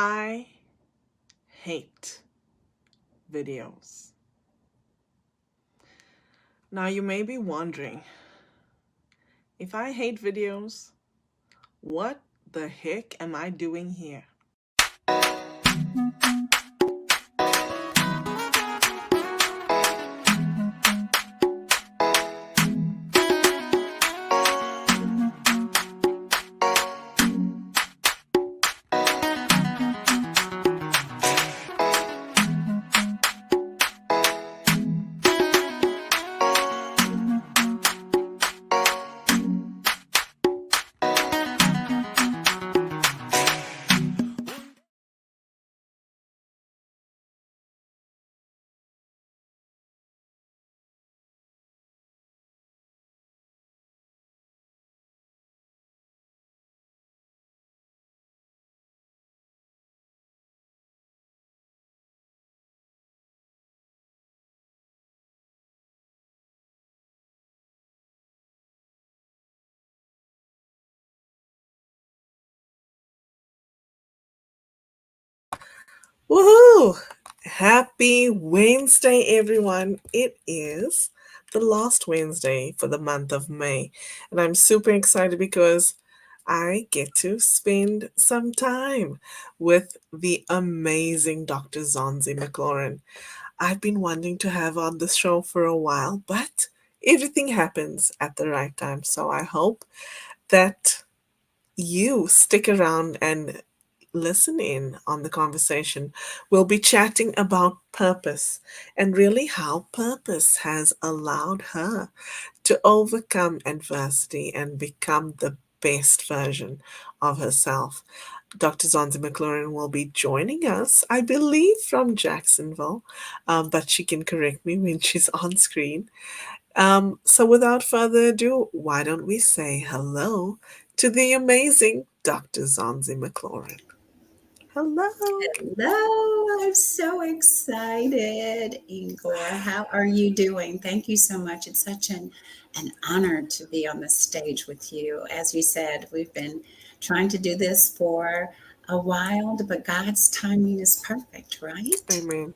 I hate videos. Now, you may be wondering, if I hate videos, what the heck am I doing here? Woohoo! Happy Wednesday, everyone. It is the last Wednesday for the month of May, and I'm super excited because I get to spend some time with the amazing Dr. Zonzie McLaurin. I've been wanting to have on the show for a while, but everything happens at the right time. So I hope that you stick around and listen in on the conversation. We'll be chatting about purpose and really how purpose has allowed her to overcome adversity and become the best version of herself. Dr. Zonzi McLaurin will be joining us, I believe, from Jacksonville, but she can correct me when she's on screen. So without further ado, why don't we say hello to the amazing Dr. Zonzi McLaurin? Hello. Hello, I'm so excited, Igor. How are you doing? Thank you so much. It's such an honor to be on the stage with you. As you said, we've been trying to do this for a while, but God's timing is perfect, right? Amen.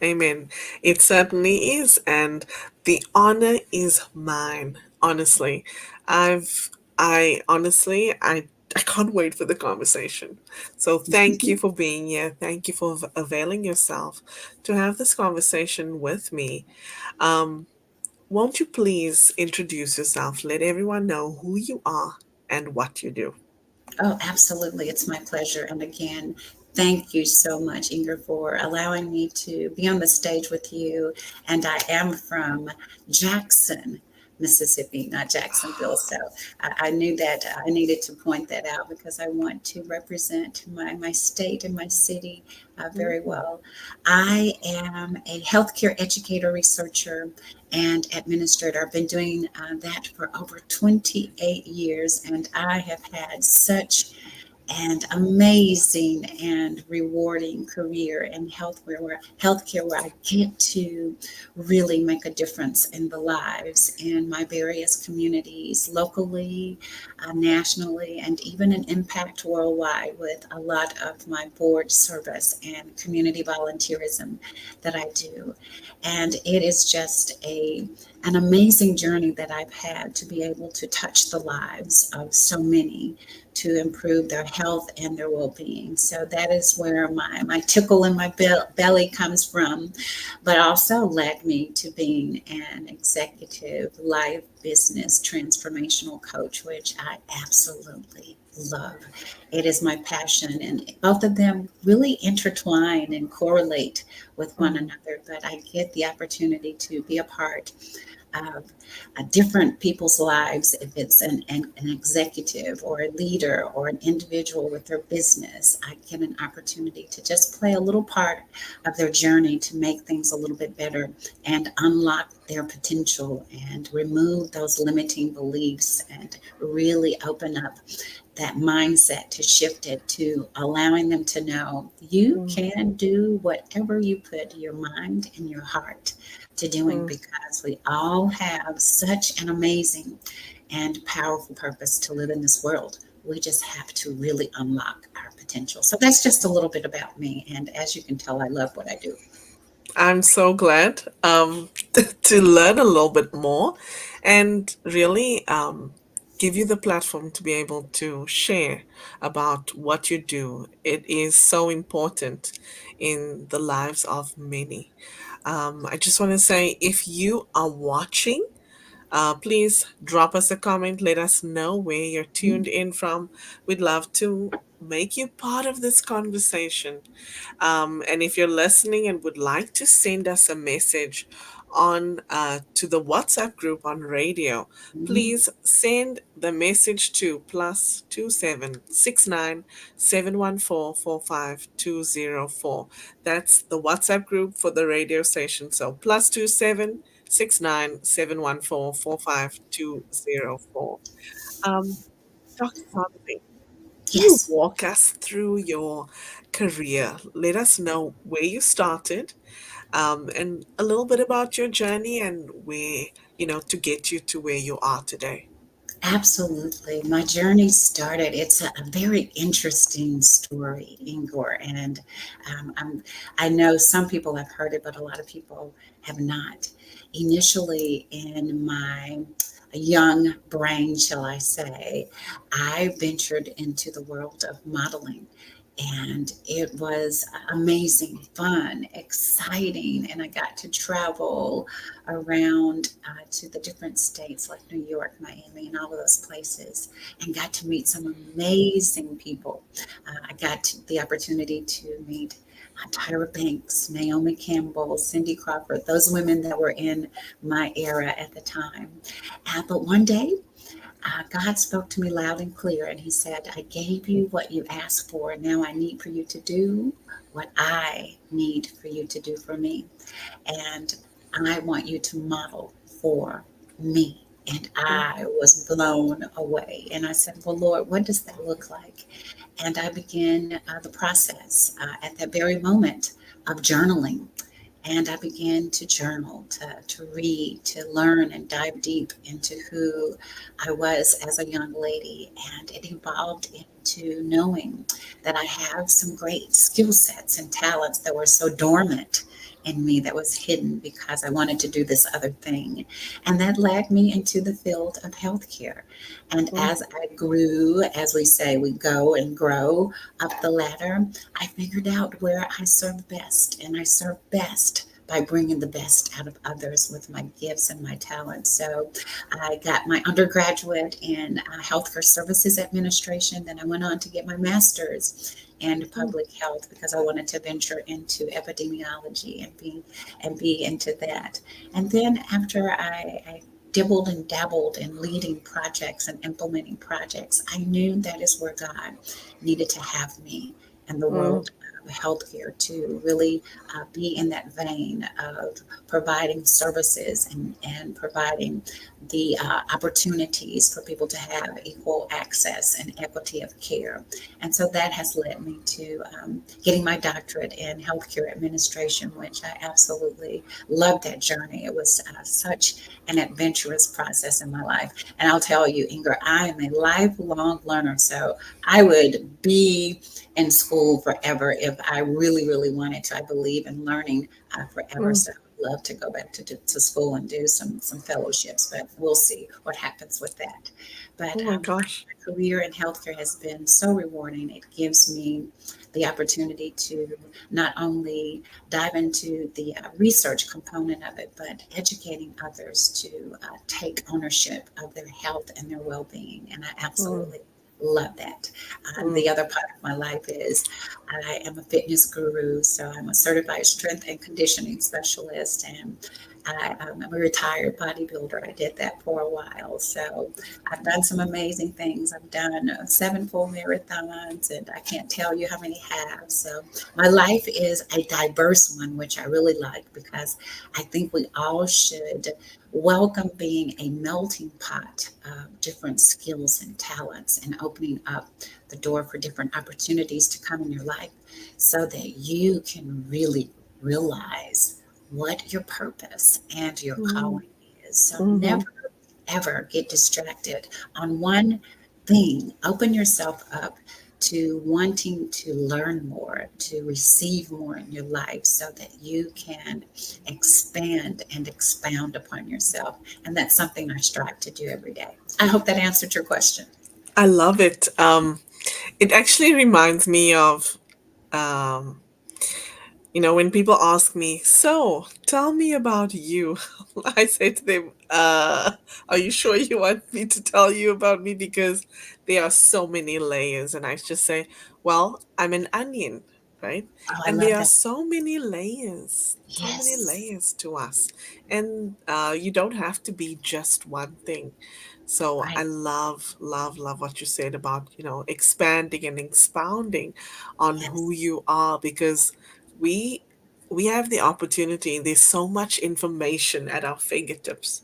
Amen. It certainly is, and the honor is mine. Honestly, I can't wait for the conversation. So thank you for being here. Thank you for availing yourself to have this conversation with me. Um, won't you please introduce yourself? Let everyone know who you are and what you do. Oh, absolutely. It's my pleasure. And again, thank you so much, Inger, for allowing me to be on the stage with you. And I am from Jackson, Mississippi, not Jacksonville. So I knew that I needed to point that out because I want to represent my state and my city very well. I am a healthcare educator, researcher, and administrator. I've been doing that for over 28 years, and I have had such an amazing and rewarding career in healthcare where I get to really make a difference in the lives in my various communities, locally, nationally, and even an impact worldwide with a lot of my board service and community volunteerism that I do. And it is just an amazing journey that I've had to be able to touch the lives of so many to improve their health and their well-being. So that is where my tickle in my belly comes from, but also led me to being an executive life business transformational coach, which I absolutely love. It is my passion, and both of them really intertwine and correlate with one another. But I get the opportunity to be a part of different people's lives, if it's an executive or a leader or an individual with their business. I get an opportunity to just play a little part of their journey to make things a little bit better and unlock their potential and remove those limiting beliefs and really open up that mindset to shift it to allowing them to know you can do whatever you put your mind and your heart to doing, because we all have such an amazing and powerful purpose to live in this world. We just have to really unlock our potential. So that's just a little bit about me. And as you can tell, I love what I do. I'm so glad to learn a little bit more and really give you the platform to be able to share about what you do. It is so important in the lives of many. I just want to say if you are watching, please drop us a comment. Let us know where you're tuned in from. We'd love to make you part of this conversation. And if you're listening and would like to send us a message on to the WhatsApp group on radio, Mhm. please send the message to +27697144524. That's the WhatsApp group for the radio station. So +27697144524. Um, Dr. Zombie, can you Yes. walk us through your career? Let us know where you started, and a little bit about your journey and where, to get you to where you are today. Absolutely. My journey started, it's a very interesting story, Ingor. And I know some people have heard it, but a lot of people have not. Initially, in my young brain, shall I say, I ventured into the world of modeling. And it was amazing, fun, exciting. And I got to travel around to the different states like New York, Miami, and all of those places, and got to meet some amazing people. I got the opportunity to meet Tyra Banks, Naomi Campbell, Cindy Crawford, those women that were in my era at the time. But one day, God spoke to me loud and clear, and He said, I gave you what you asked for. Now I need for you to do what I need for you to do for me. And I want you to model for me. And Mm, I was blown away. And I said, well, Lord, what does that look like? And I began the process at that very moment of journaling. And I began to journal, to read, to learn and dive deep into who I was as a young lady. And it evolved into knowing that I have some great skill sets and talents that were so dormant in me, that was hidden because I wanted to do this other thing. And that led me into the field of healthcare. And mm, as I grew, as we say, we go and grow up the ladder, I figured out where I serve best. And I serve best by bringing the best out of others with my gifts and my talents. So I got my undergraduate in healthcare services administration. Then I went on to get my master's in mm, public health because I wanted to venture into epidemiology and be into that. And then after I dibbled and dabbled in leading projects and implementing projects, I knew that is where God needed to have me in the mm, world of healthcare to really be in that vein of providing services and providing the opportunities for people to have equal access and equity of care. And so that has led me to getting my doctorate in healthcare administration, which I absolutely loved that journey. It was such an adventurous process in my life. And I'll tell you, Inger, I am a lifelong learner. So I would be in school forever if I really, really wanted to. I believe in learning forever. mm. So I'd love to go back to school and do some fellowships, but we'll see what happens with that. But Oh my my gosh. career in healthcare has been so rewarding. It gives me the opportunity to not only dive into the research component of it, but educating others to take ownership of their health and their well being. And I Mm, absolutely love that. mm, The other part of my life is I am a fitness guru, so I'm a certified strength and conditioning specialist, and I'm a retired bodybuilder. I did that for a while, so I've done some amazing things. I've done 7 full marathons, and I can't tell you how many have. So my life is a diverse one, which I really like because I think we all should welcome being a melting pot of different skills and talents and opening up the door for different opportunities to come in your life so that you can really realize what your purpose and your mm, calling is. So mhm, never ever get distracted on one thing. Open yourself up to wanting to learn more, to receive more in your life so that you can expand and expound upon yourself. And that's something I strive to do every day. I hope that answered your question. I love it. It actually reminds me of um, when people ask me, so tell me about you, I say to them, are you sure you want me to tell you about me? Because there are so many layers. And I just say, well, I'm an onion, right? Oh, I And love there are that. so many Yes, layers to us. And you don't have to be just one thing. So I right. love, love, love what you said about, expanding and expounding on who Yes. you are, because we we have the opportunity. There's so much information at our fingertips.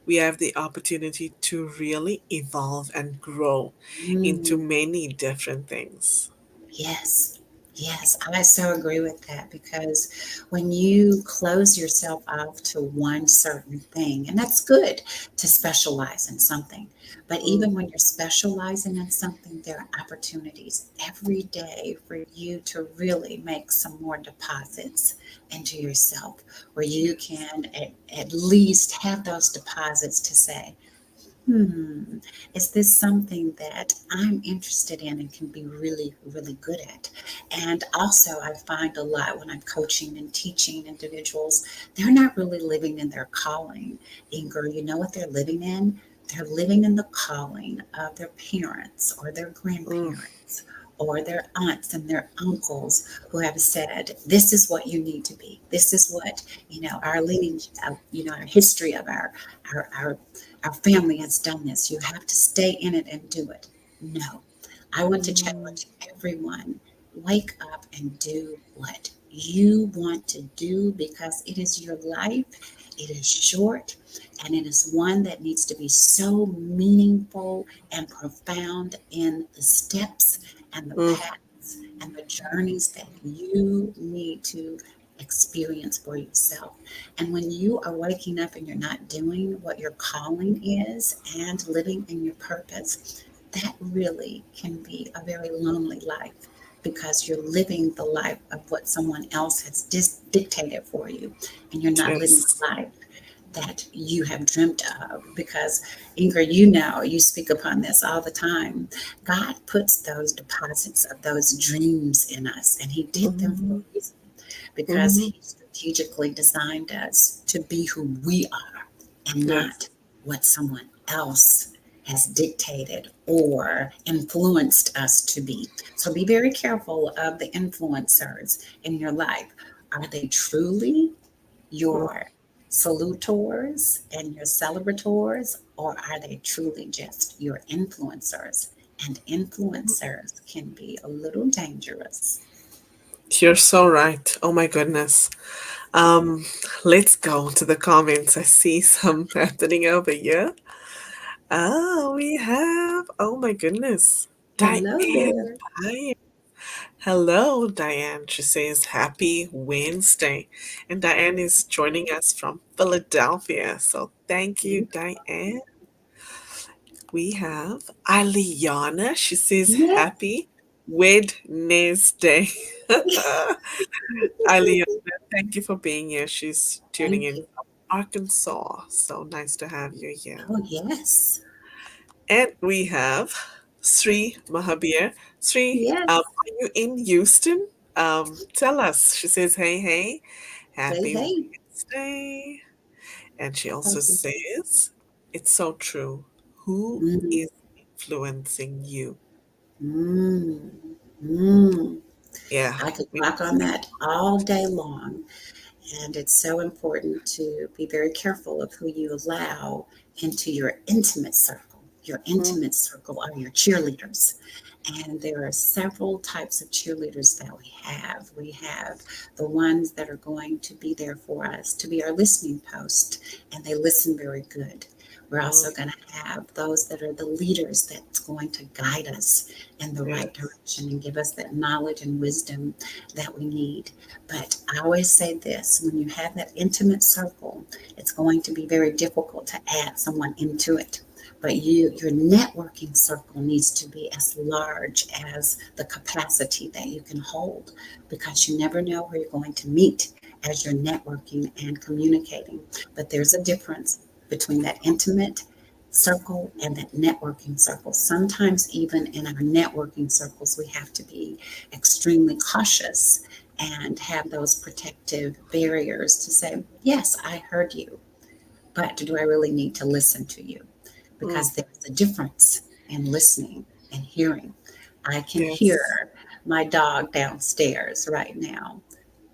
We have the opportunity to really evolve and grow into Mm. many different things. Yes, yes, I so agree with that because when you close yourself off to one certain thing, and that's good to specialize in something, but Mm, even when you're specializing in something, there are opportunities every day for you to really make some more deposits into yourself where you yes. can at least have those deposits to say, hmm, is this something that I'm interested in and can be really, really good at? And also, I find a lot when I'm coaching and teaching individuals, they're not really living in their calling. Inger, you know what they're living in? They're living in the calling of their parents or their Mm, grandparents or their aunts and their uncles who have said, this is what you need to be. This is what, our lineage, our history of our our family has done this. You have to stay in it and do it. No. I want to mm, challenge everyone. Wake up and do what you want to do because it is your life. It is short and it is one that needs to be so meaningful and profound in the steps and the mm, paths and the journeys that you need to experience for yourself. And when you are waking up and you're not doing what your calling is and living in your purpose, that really can be a very lonely life because you're living the life of what someone else has dictated for you and you're not living yes. the life that you have dreamt of. Because, Ingrid, you know, you speak upon this all the time. God puts those deposits of those dreams in us, and He did them for Mm, a reason because mm, He strategically designed us to be who we are and yes. not what someone else has dictated or influenced us to be. So be very careful of the influencers in your life. Are they truly Mm, your salutors and your celebrators, or are they truly just your influencers? And influencers can be a little dangerous. you're so right. Oh my goodness. Um, let's go to the comments. I see some happening over here. We have, oh my goodness, Hello Diane. there. Hi. Hello, Diane. She says, Happy Wednesday. And Diane is joining us from Philadelphia. So thank you, Diane. We have Aliana. She says, Yes, Happy Wednesday. Aliana, thank you for being here. She's tuning thank in you. from Arkansas. So nice to have you here. Oh, yes. And we have Sri Mahabir. Sri, Yes. are you in Houston? Tell us. She says, hey, hey, Hey, happy hey. Wednesday. And she also Thank you. says, it's so true. Who Mm, is influencing you? mm, mm. Yeah, I could we talk need to on think. that all day long. And it's so important to be very careful of who you allow into your intimate circle. Your Mm, intimate circle are your cheerleaders. And there are several types of cheerleaders that we have. We have the ones that are going to be there for us, to be our listening post, and they listen very good. We're mm, also going to have those that are the leaders that's going to guide us in the right yes. direction and give us that knowledge and wisdom that we need. But I always say this, when you have that intimate circle, it's going to be very difficult to add someone into it. But your networking circle needs to be as large as the capacity that you can hold, because you never know where you're going to meet as you're networking and communicating. But there's a difference between that intimate circle and that networking circle. Sometimes, even in our networking circles, we have to be extremely cautious and have those protective barriers to say, yes, I heard you, but do I really need to listen to you? Mm. Because there's a difference in listening and hearing. I can Yes. hear my dog downstairs right now,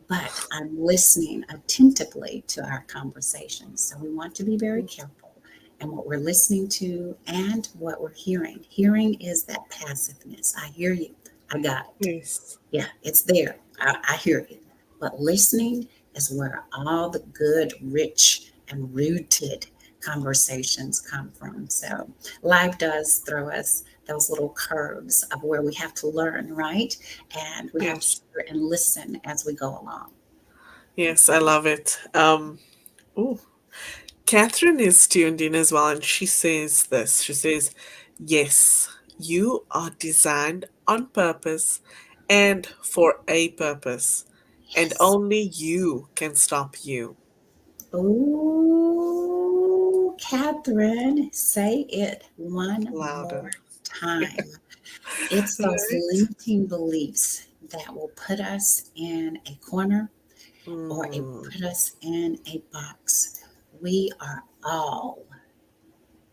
but I'm listening attentively to our conversation. So we want to be very Mm. careful in what we're listening to and what we're hearing. Hearing is that passiveness. I hear you. I got it. Yes. Yeah, it's there. I hear you. But listening is where all the good, rich, and rooted conversations come from. So life does throw us those little curves of where we have to learn, right? And we have to Yes. hear and listen as we go along. Yes, I love it. Ooh, Catherine is tuned in as well, and she says this. She says, "Yes, you are designed on purpose and for a purpose, and Yes. only you can stop you." Oh, Catherine, say it one Louder. more time. It's those Right? limiting beliefs that will put us in a corner, or it will Mm. put us in a box. We are all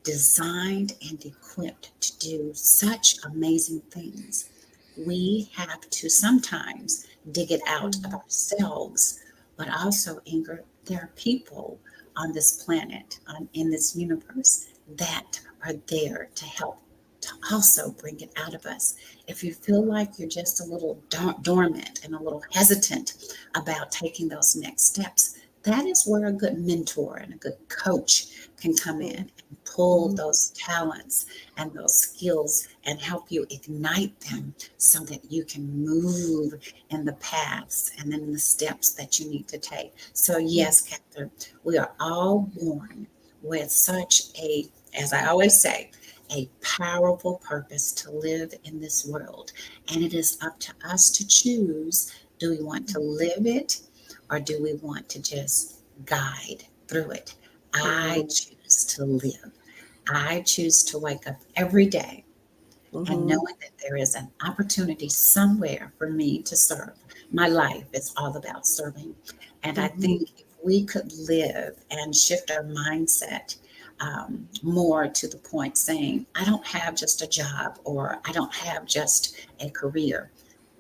designed and equipped to do such amazing things. We have to sometimes dig it out of Mm. ourselves, but also, Ingrid, there are people on this planet, in this universe, that are there to help to also bring it out of us. If you feel like you're just a little dormant and a little hesitant about taking those next steps, that is where a good mentor and a good coach can come in Mm. and pull Mhm. those talents and those skills and help you ignite them so that you can move in the paths and in the steps that you need to take. So, yes, Yes. Catherine, we are all born with such a, as I always say, a powerful purpose to live in this world. And it is up to us to choose, do we want to live it, or do we want to just guide through it? I Mm. choose to live. I choose to wake up every day and Mhm. knowing that there is an opportunity somewhere for me to serve. My life is all about serving. And I Mhm. think if we could live and shift our mindset more to the point saying, I don't have just a job, or I don't have just a career.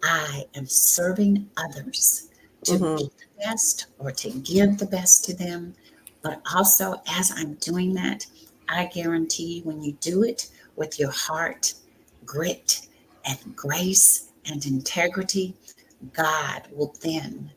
I am serving others to be Mhm. the best or to give the best to them. But also, as I'm doing that, I guarantee when you do it with your heart, grit, and grace and integrity, God will then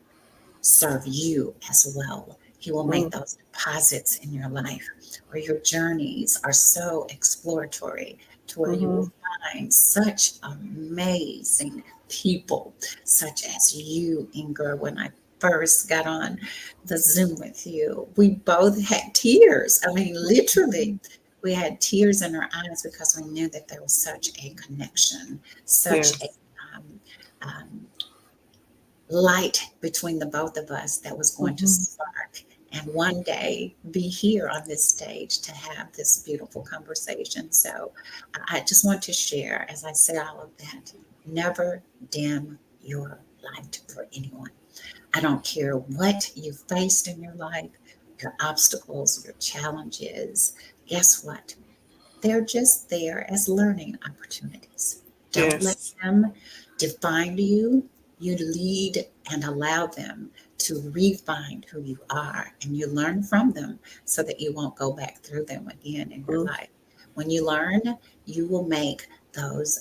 serve you as well. He will make Mm. those deposits in your life, or your journeys are so exploratory to where you will Mhm. find such amazing people, such as you, Inger. When I first got on the Zoom with you, we both had tears. I mean, literally, Mhm. we had tears in our eyes because we knew that there was such a connection, such a Yes. um, um, light between the both of us that was going to Mhm. spark and one day be here on this stage to have this beautiful conversation. So I just want to share, as I say all of that, never dim your light for anyone. I don't care what you faced in your life, your obstacles, your challenges. Guess what? They're just there as learning opportunities. Don't let Yes. them define you. You lead and allow them to refine who you are, and you learn from them so that you won't go back through them again in your Mm. life. When you learn, you will make those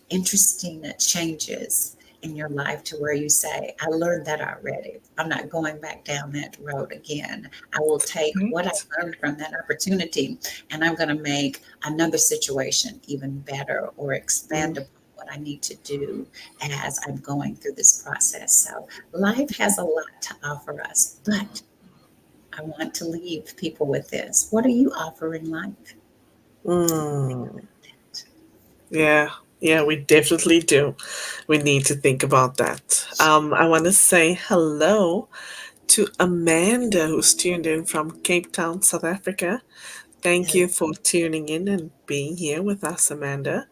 interesting changes in your life to where you say, I learned that already. I'm not going back down that road again. I will take what I Right. learned from that opportunity, and I'm going to make another situation even better, or expand Mm. upon what I need to do as I'm going through this process. So life has a lot to offer us, but I want to leave people with this. What are you offering life? Mm. Yeah, yeah, we definitely do. We need to think about that. I want to say hello to Amanda, who's tuned in from Cape Town, South Africa. Thank you for tuning in and being here with us, Amanda.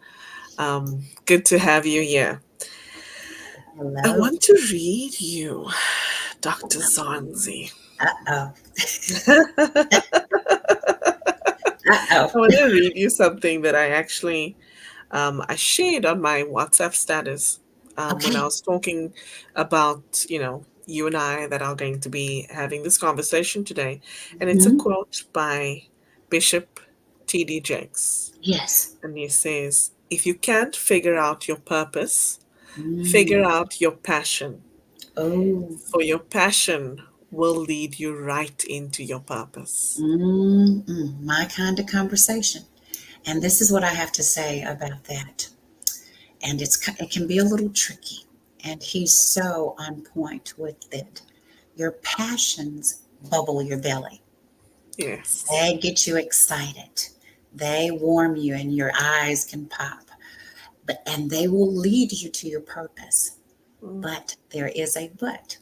Good to have you here. I Hello. want to read you, Dr. Zonzi. Uh-oh. I Uh-oh. want to read you something that I shared on my WhatsApp status when I Okay. was talking about, you and I that are going to be having this conversation today. And it's a Hmm. quote by Bishop T.D. Jakes. Yes. And he says, if you can't figure out your purpose, Mm. figure out your passion, Oh. for your passion will lead you right into your purpose. My kind of conversation. And this is what I have to say about that. And it can be a little tricky. And he's so on point with it. Your passions bubble your belly. Yes. They get you excited. They warm you and your eyes can pop. And they will lead you to your purpose. Mm, But there is a but.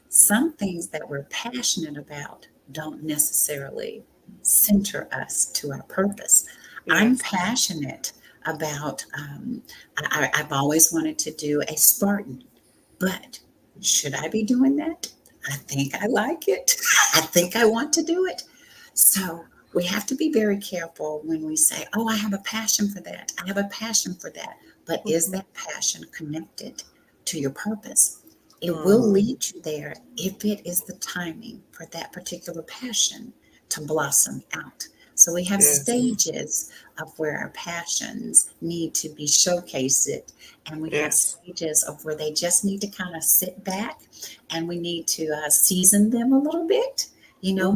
Some things that we're passionate about don't necessarily center us to our purpose. I'm yes. passionate about, I've always wanted to do a Spartan, but should I be doing that? I think I like it. I think I want to do it. So we have to be very careful when we say, oh, I have a passion for that. I have a passion for that. But is Mhm. that passion connected to your purpose? It will Mm, lead you there if it is the timing for that particular passion to blossom out. So we have yes. stages of where our passions need to be showcased, and we have Yes. stages of where they just need to kind of sit back, and we need to season them a little bit,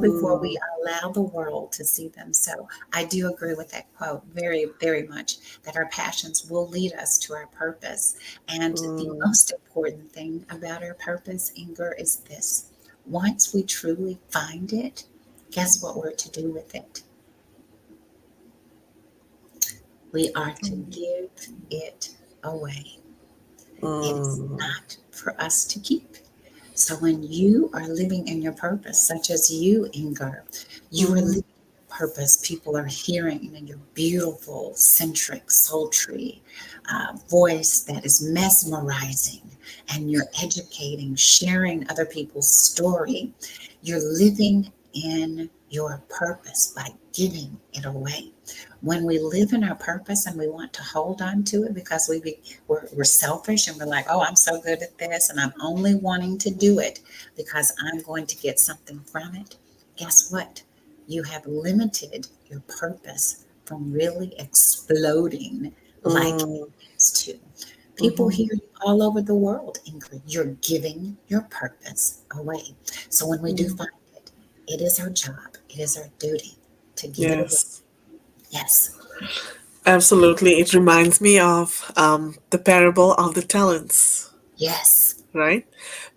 before we Mm, allow the world to see them. So I do agree with that quote very, very much, that our passions will lead us to our purpose. And the mm, most important thing about our purpose, Inger, is this: once we truly find it, guess what we're to do with it? We are to give it away. It is mm, not for us to keep. So when you are living in your purpose, such as you, Inger, you are mhm. living your purpose. People are hearing in your beautiful, centric, sultry voice that is mesmerizing, and you're educating, sharing other people's story. You're living in your purpose by giving it away. When we live in our purpose and we want to hold on to it because we're selfish and we're like, oh, I'm so good at this and I'm only wanting to do it because I'm going to get something from it, guess what? You have limited your purpose from really exploding like Mm, it needs to. People mhm. hear you all over the world, Ingrid. You're giving your purpose away. So when we do Mm. find it, it is our job, it is our duty to give it away. Yes, Yes. absolutely. It reminds me of the parable of the talents, Yes. right?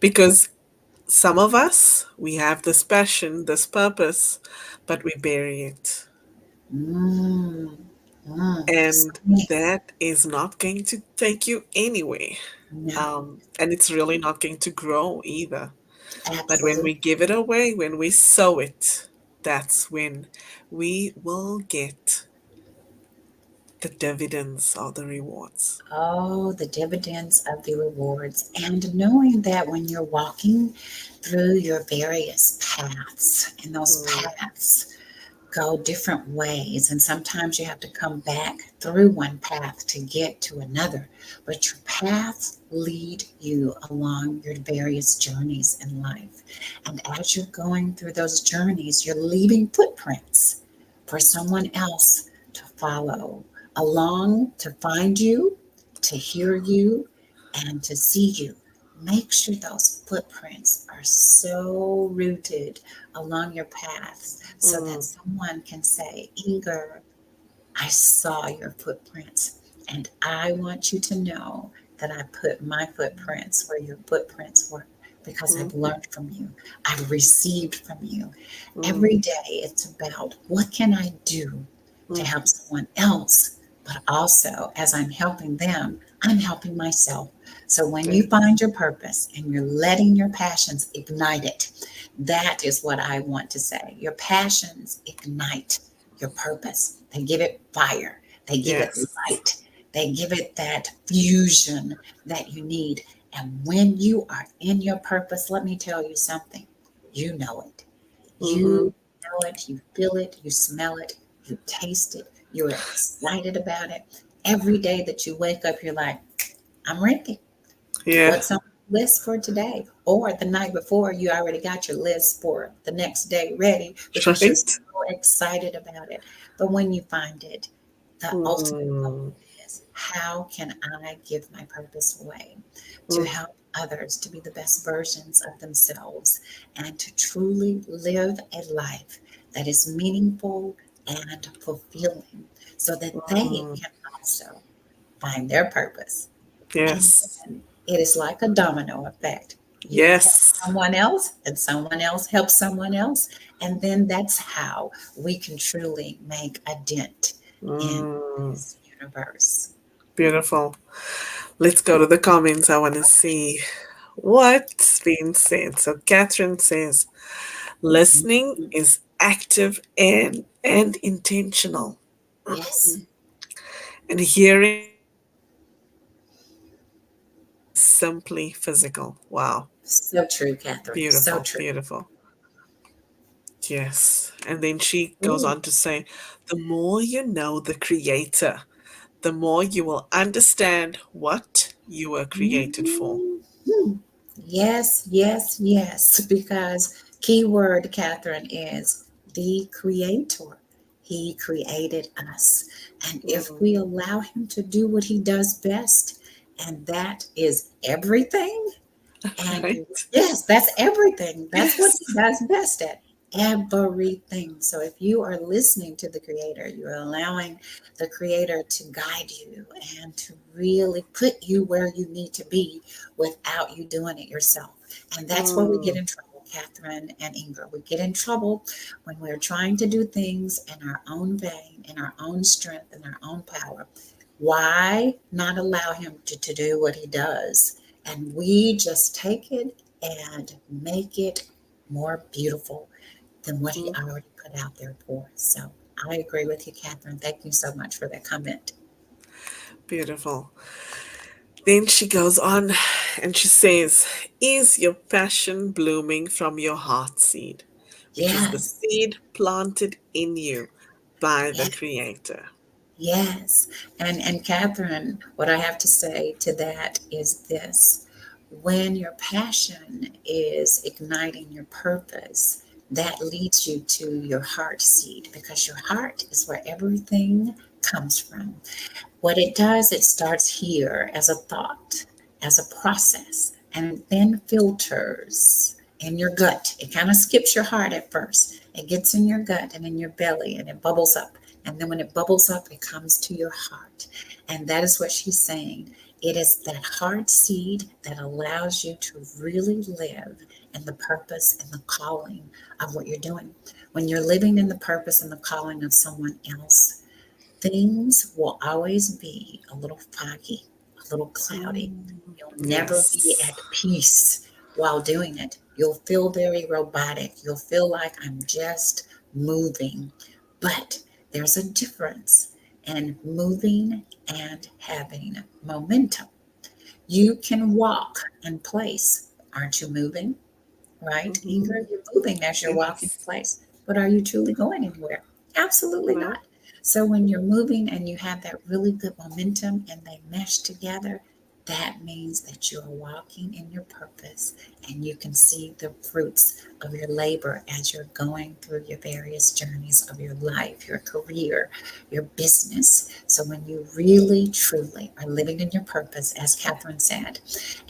Because some of us, we have this passion, this purpose, but we bury it. Mm, And so that is not going to take you anywhere. no, And it's really not going to grow either. But when absolutely. we give it away, when we sow it, that's when we will get the dividends or the rewards. Oh, the dividends of the rewards. And knowing that when you're walking through your various paths, and those Mm, paths go different ways, and sometimes you have to come back through one path to get to another, but your paths lead you along your various journeys in life. And as you're going through those journeys, you're leaving footprints for someone else to follow along, to find you, to hear you, and to see you. Make sure those footprints are so rooted along your paths so that mm, someone can say, Inger, I saw your footprints, and I want you to know that I put my footprints where your footprints were because I've mhm, learned from you. I've received from you. mm, Every day it's about what can I do to help someone else, but also as I'm helping them, I'm helping myself. So when you Yes. find your purpose and you're letting your passions ignite it, that is what I want to say. Your passions ignite your purpose. They give it fire. They give it Yes. light. They give it that fusion that you need. And when you are in your purpose, let me tell you something. You know it. Mm-hmm. You know it, you feel it, you smell it, you taste it, you're excited about it. Every day that you wake up, you're like, I'm ready. Yeah. What's on the list for today? Or the night before, you already got your list for the next day ready because you're Right. so excited about it. But when you find it, the ultimate goal Mm. is how can I give my purpose away to Mm. help others to be the best versions of themselves and to truly live a life that is meaningful and fulfilling so that they Mm. can also find their purpose. And Yes. then it is like a domino effect. You help Yes. someone else, and someone else helps someone else. And then that's how we can truly make a dent in Mm. this universe. Beautiful. Let's go to the comments. I want to see what's being said. So Catherine says, listening is active and intentional. Yes, And hearing is simply physical. Wow. so true, Catherine. So Beautiful. true. Beautiful. Yes. And then she goes Ooh. on to say, the more you know the creator, the more you will understand what you were created for. Mhm. Yes, yes, yes. Because key word, Catherine, is the creator. He created us. And if Mm. we allow him to do what he does best, and that is everything, and Right? yes, that's everything. That's what Yes. he does best at. Everything. So if you are listening to the creator, you're allowing the creator to guide you and to really put you where you need to be without you doing it yourself. And that's where we get Mm. in trouble, Catherine and Ingrid. We get in trouble when we're trying to do things in our own vein, in our own strength, in our own power. Why not allow him to do what he does? And we just take it and make it more beautiful than what he Mm. already put out there for us. So I agree with you, Catherine. Thank you so much for that comment. Beautiful. Then she goes on and she says, is your passion blooming from your heart seed? Which is the Yes, seed planted in you by the yes, Creator. yes. And Catherine, what I have to say to that is this. When your passion is igniting your purpose, that leads you to your heart seed because your heart is where everything comes from. What it does, it starts here as a thought, as a process, and then filters in your gut. It kind of skips your heart at first. It gets in your gut and in your belly and it bubbles up. And then when it bubbles up, it comes to your heart. And that is what she's saying. It is that heart seed that allows you to really live in the purpose and the calling of what you're doing. When you're living in the purpose and the calling of someone else, things will always be a little foggy, a little cloudy. Mm. You'll never be Yes. at peace while doing it. You'll feel very robotic. You'll feel like I'm just moving. But there's a difference in moving and having momentum. You can walk in place. Aren't you moving? Right, Hmm. Ingrid? You're moving as you're walking Yes. in place. But are you truly going anywhere? Absolutely No. not. So when you're moving and you have that really good momentum and they mesh together, that means that you're walking in your purpose and you can see the fruits of your labor as you're going through your various journeys of your life, your career, your business. So when you really, truly are living in your purpose, as Catherine said,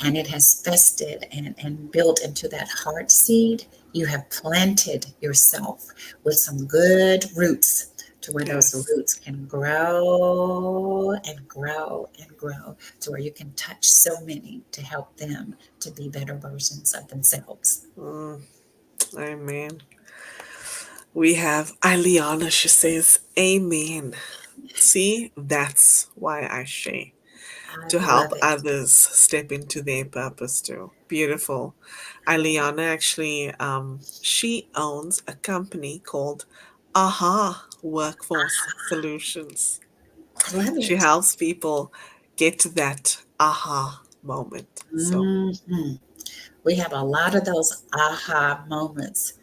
and it has fested and built into that heart seed, you have planted yourself with some good roots to where those Yes. roots can grow and grow and grow to where you can touch so many to help them to be better versions of themselves. Mm. Amen. We have Ileana. She says, Amen. See, that's why I share. I To help love it. others step into their purpose too. Beautiful. Ileana actually, she owns a company called Aha Workforce Solutions. I love She it. helps people get to that aha moment. So, Hmm. We have a lot of those aha moments.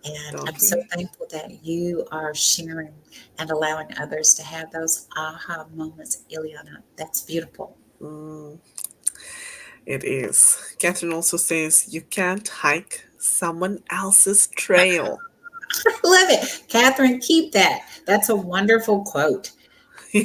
And I'm don't so we? thankful that you are sharing and allowing others to have those aha moments, Ileana. That's beautiful. Mm, it is. Catherine also says you can't hike someone else's trail. Love it. Catherine, keep that. That's a wonderful quote.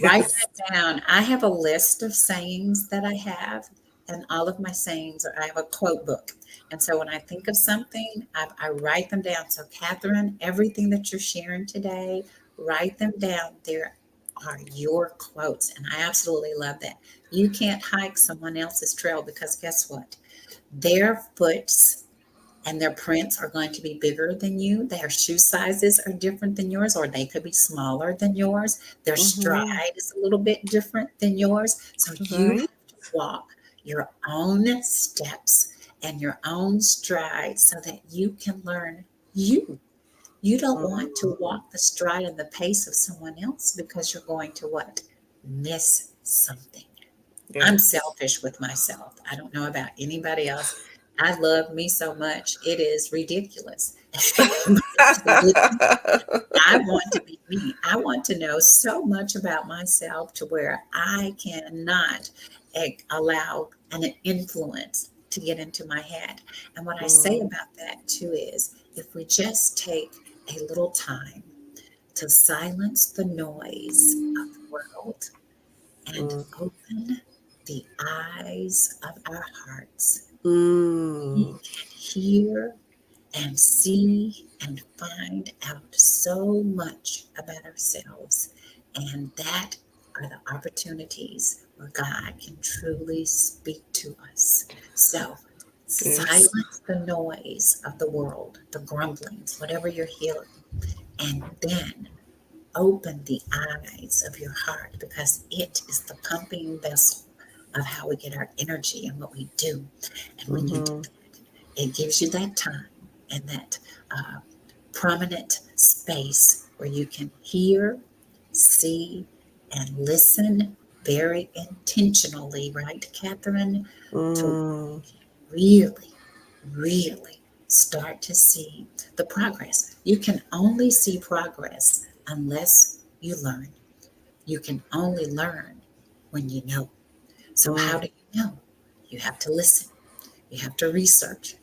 Write Yes. that down. I have a list of sayings that I have, and all of my sayings are, I have a quote book. And so when I think of something, I write them down. So, Catherine, everything that you're sharing today, write them down. There are your quotes. And I absolutely love that. You can't hike someone else's trail because guess what? Their foots and their prints are going to be bigger than you. Their shoe sizes are different than yours, or they could be smaller than yours. Their Mm-hmm. stride is a little bit different than yours. So you have Right? to walk your own steps and your own stride so that you can learn you. You don't Mm-hmm. want to walk the stride and the pace of someone else because you're going to what? Miss something. I'm Yes. selfish with myself. I don't know about anybody else. I love me so much. It is ridiculous. I want to be me. I want to know so much about myself to where I cannot allow an influence to get into my head. And what I say Mm, about that too is if we just take a little time to silence the noise of the world and mm, open the eyes of our hearts, we mm, can hear and see and find out so much about ourselves. And that are the opportunities where God can truly speak to us. So yes. silence the noise of the world, the grumblings, whatever you're hearing, and then open the eyes of your heart because it is the pumping vessel of how we get our energy and what we do. And when you do Mm-hmm. that, it gives you that time and that uh, prominent space where you can hear, see, and listen very intentionally, right, Catherine? To Mm, really, really start to see the progress. You can only see progress unless you learn. You can only learn when you know. So, how mm, do you know? You have to listen, you have to research,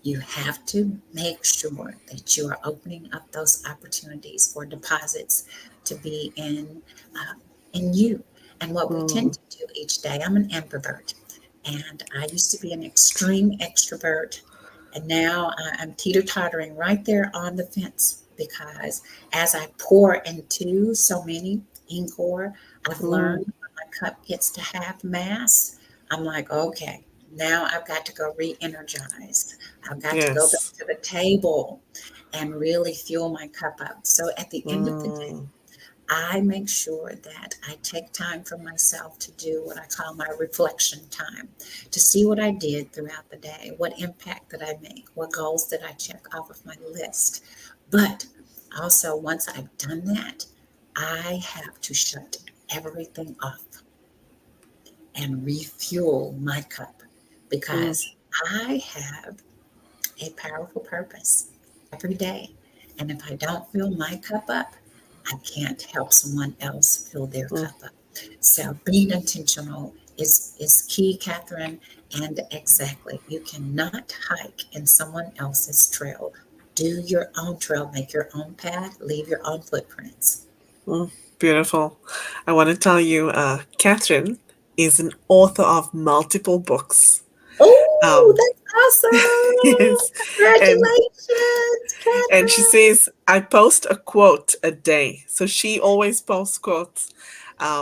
you have to make sure that you are opening up those opportunities for deposits to be in you. And what we tend mm, to do each day, I'm an ambivert, and I used to be an extreme extrovert, and now I'm teeter tottering right there on the fence because as I pour into so many encore, I've mm, learned when my cup gets to half mass, I'm like, okay, now I've got to go re energize. I've got to go back yes. to the table and really fuel my cup up. So at the end of the day, Mm, I make sure that I take time for myself to do what I call my reflection time, to see what I did throughout the day, what impact did I make, what goals did I check off of my list. But also, once I've done that, I have to shut everything off and refuel my cup mm, because I have a powerful purpose every day. And if I don't fill my cup up, I can't help someone else fill their mm, cup up. So being intentional is key, Catherine. And exactly, you cannot hike in someone else's trail. Do your own trail, make your own path, leave your own footprints. mm. Beautiful. I want to tell you, Catherine is an author of multiple books. Oh, Um, that's yes, awesome! and Congratulations, she Catherine. says I post a quote a day, so she always posts quotes.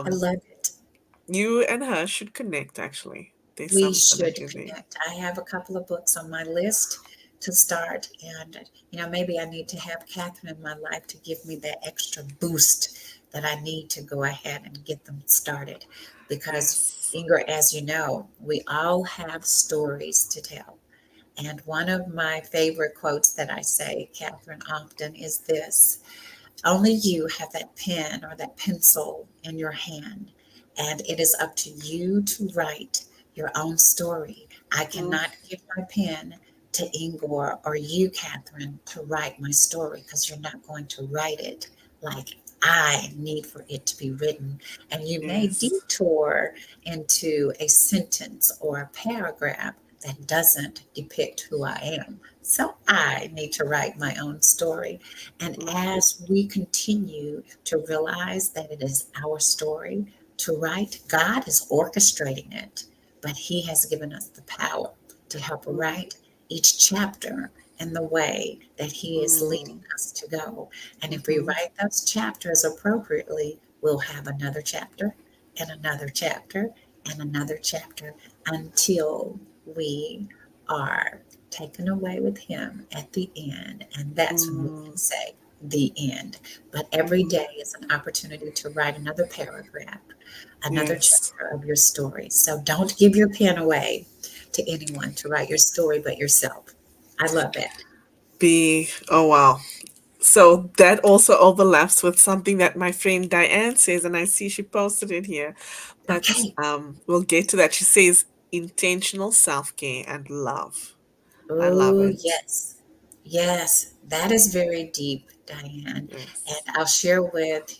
I Um, love it. you and her should connect. Actually, there's We some should synergy there. connect. I have a couple of books on my list to start. And, maybe I need to have Catherine in my life to give me that extra boost that I need to go ahead and get them started. Because, Yes. Ingrid, as you know, we all have stories to tell. And one of my favorite quotes that I say, Catherine, often is this: only you have that pen or that pencil in your hand, and it is up to you to write your own story. I Mm, cannot give my pen to Ingor or you, Catherine, to write my story because you're not going to write it like I need for it to be written. And you may yes. detour into a sentence or a paragraph that doesn't depict who I am. So I need to write my own story. And Mm, as we continue to realize that it is our story to write, God is orchestrating it, but He has given us the power to help mm, write each chapter in the way that He is leading mm, us to go. And if we mhm, write those chapters appropriately, we'll have another chapter and another chapter and another chapter until we are taken away with Him at the end. And that's when we mm, can say, the end. But every mhm. day is an opportunity to write another paragraph, another Yes. chapter of your story. So don't give your pen away to anyone to write your story but yourself. I love that. Oh wow. So that also overlaps with something that my friend Diane says, and I see she posted it here. But Okay. we'll get to that. She says intentional self-care and love. I love Oh, it. yes. Yes, that is very deep, Diane. Yes. And I'll share with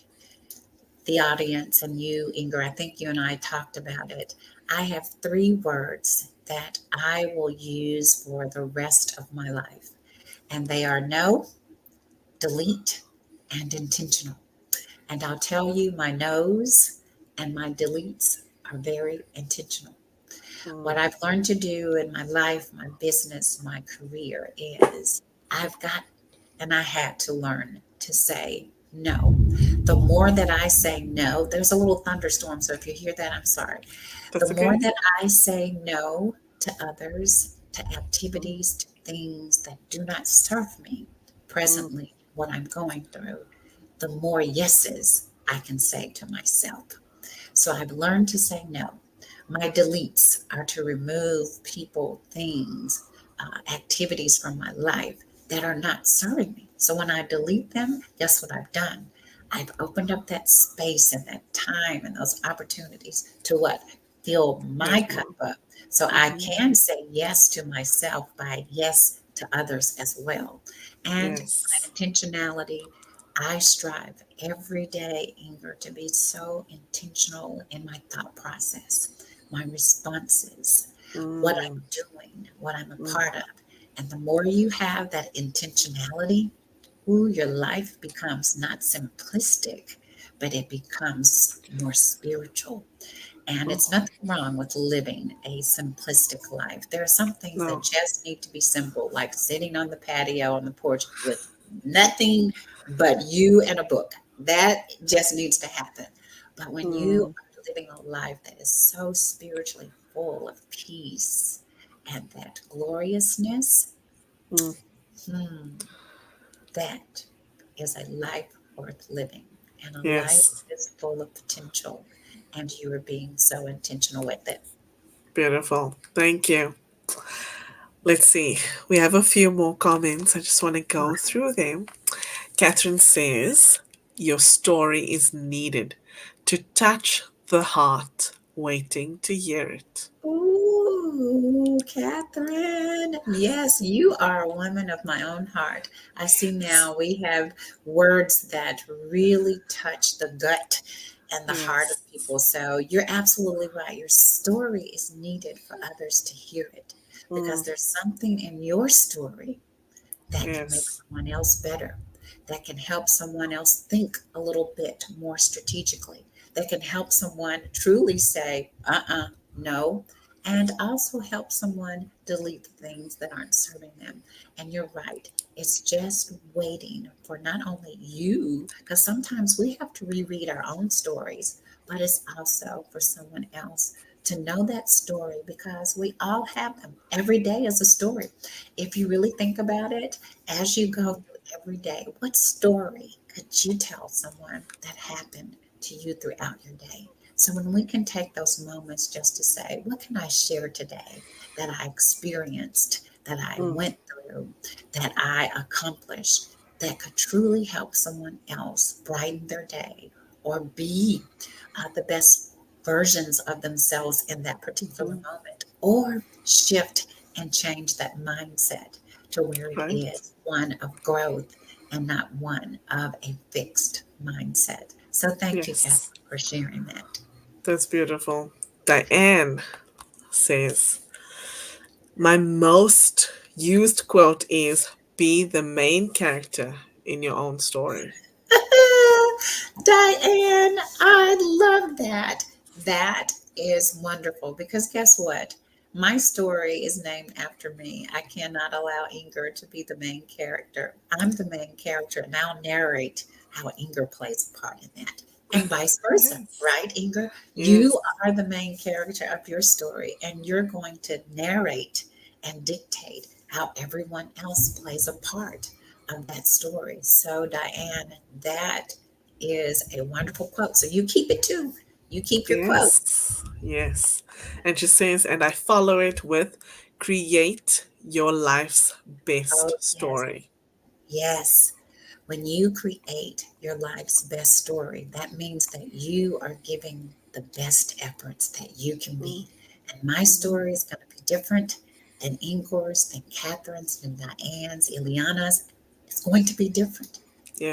the audience and you, Inger, I think you and I talked about it. I have three words that I will use for the rest of my life, and they are no, delete, and intentional. And I'll tell you, my no's and my deletes are very intentional. Mm, What I've learned to do in my life, my business, my career is I've got and I had to learn to say no. The more that I say no, there's a little thunderstorm, so if you hear that, I'm sorry. The that's more okay. that I say no to others, to Mm, activities, to things that do not serve me mm, presently, what I'm going through, the more yeses I can say to myself. So I've learned to say no. My deletes are to remove people, things, activities from my life that are not serving me. So when I delete them, guess what I've done? I've opened up that space and that time and those opportunities to what? Fill my get cup more. up. So I Hmm. can say yes to myself by yes to others as well. And my Yes. intentionality, I strive every day, Inger, to be so intentional in my thought process, my responses, what I'm Mm, doing, what I'm a mm, part of. And the more you have that intentionality, ooh, your life becomes not simplistic, but it becomes more spiritual. And mm. it's nothing wrong with living a simplistic life. There are some things that No. just need to be simple, like sitting on the patio on the porch with nothing but you and a book. That just needs to happen. But when you Mm, are living a life that is so spiritually full of peace and that gloriousness, mm. hmm, that is a life worth living. And a life Yes. is full of potential. And you are being so intentional with it. Beautiful. Thank you. Let's see. We have a few more comments. I just want to go through them. Catherine says, your story is needed to touch the heart, waiting to hear it. Ooh, Catherine. Yes, you are a woman of my own heart. I see now we have words that really touch the gut and the heart of Yes. people. So you're absolutely right. Your story is needed for others to hear it because Mm, there's something in your story that can make yes. someone else better, that can help someone else think a little bit more strategically, that can help someone truly say, no, and also help someone delete the things that aren't serving them. And you're right, it's just waiting for not only you, because sometimes we have to reread our own stories, but it's also for someone else to know that story because we all have them. Every day is a story. If you really think about it, as you go through every day, what story could you tell someone that happened to you throughout your day? So when we can take those moments just to say, what can I share today that I experienced, that I Mm, went through, that I accomplished, that could truly help someone else brighten their day or be the best versions of themselves in that particular mhm. moment, or shift and change that mindset to where it Right? is one of growth and not one of a fixed mindset. So thank you, Catherine, Yes. for sharing that. That's beautiful. Diane says, my most used quote is, be the main character in your own story. Diane, I love that. That is wonderful because guess what? My story is named after me. I cannot allow Inger to be the main character. I'm the main character, and I'll narrate how Inger plays a part in that, and vice versa, Yes. right, Inger? Yes. You are the main character of your story, and you're going to narrate and dictate how everyone else plays a part of that story. So, Diane, that is a wonderful quote. So you keep it too. You keep your quote. Yes. Yes. And she says, and I follow it with, create your life's best Oh, yes. story. Yes. When you create your life's best story, that means that you are giving the best efforts that you can be. And my Mm-hmm. story is going to be different than Ingor's, than Catherine's, than Diane's, Ileana's. It's going to be different,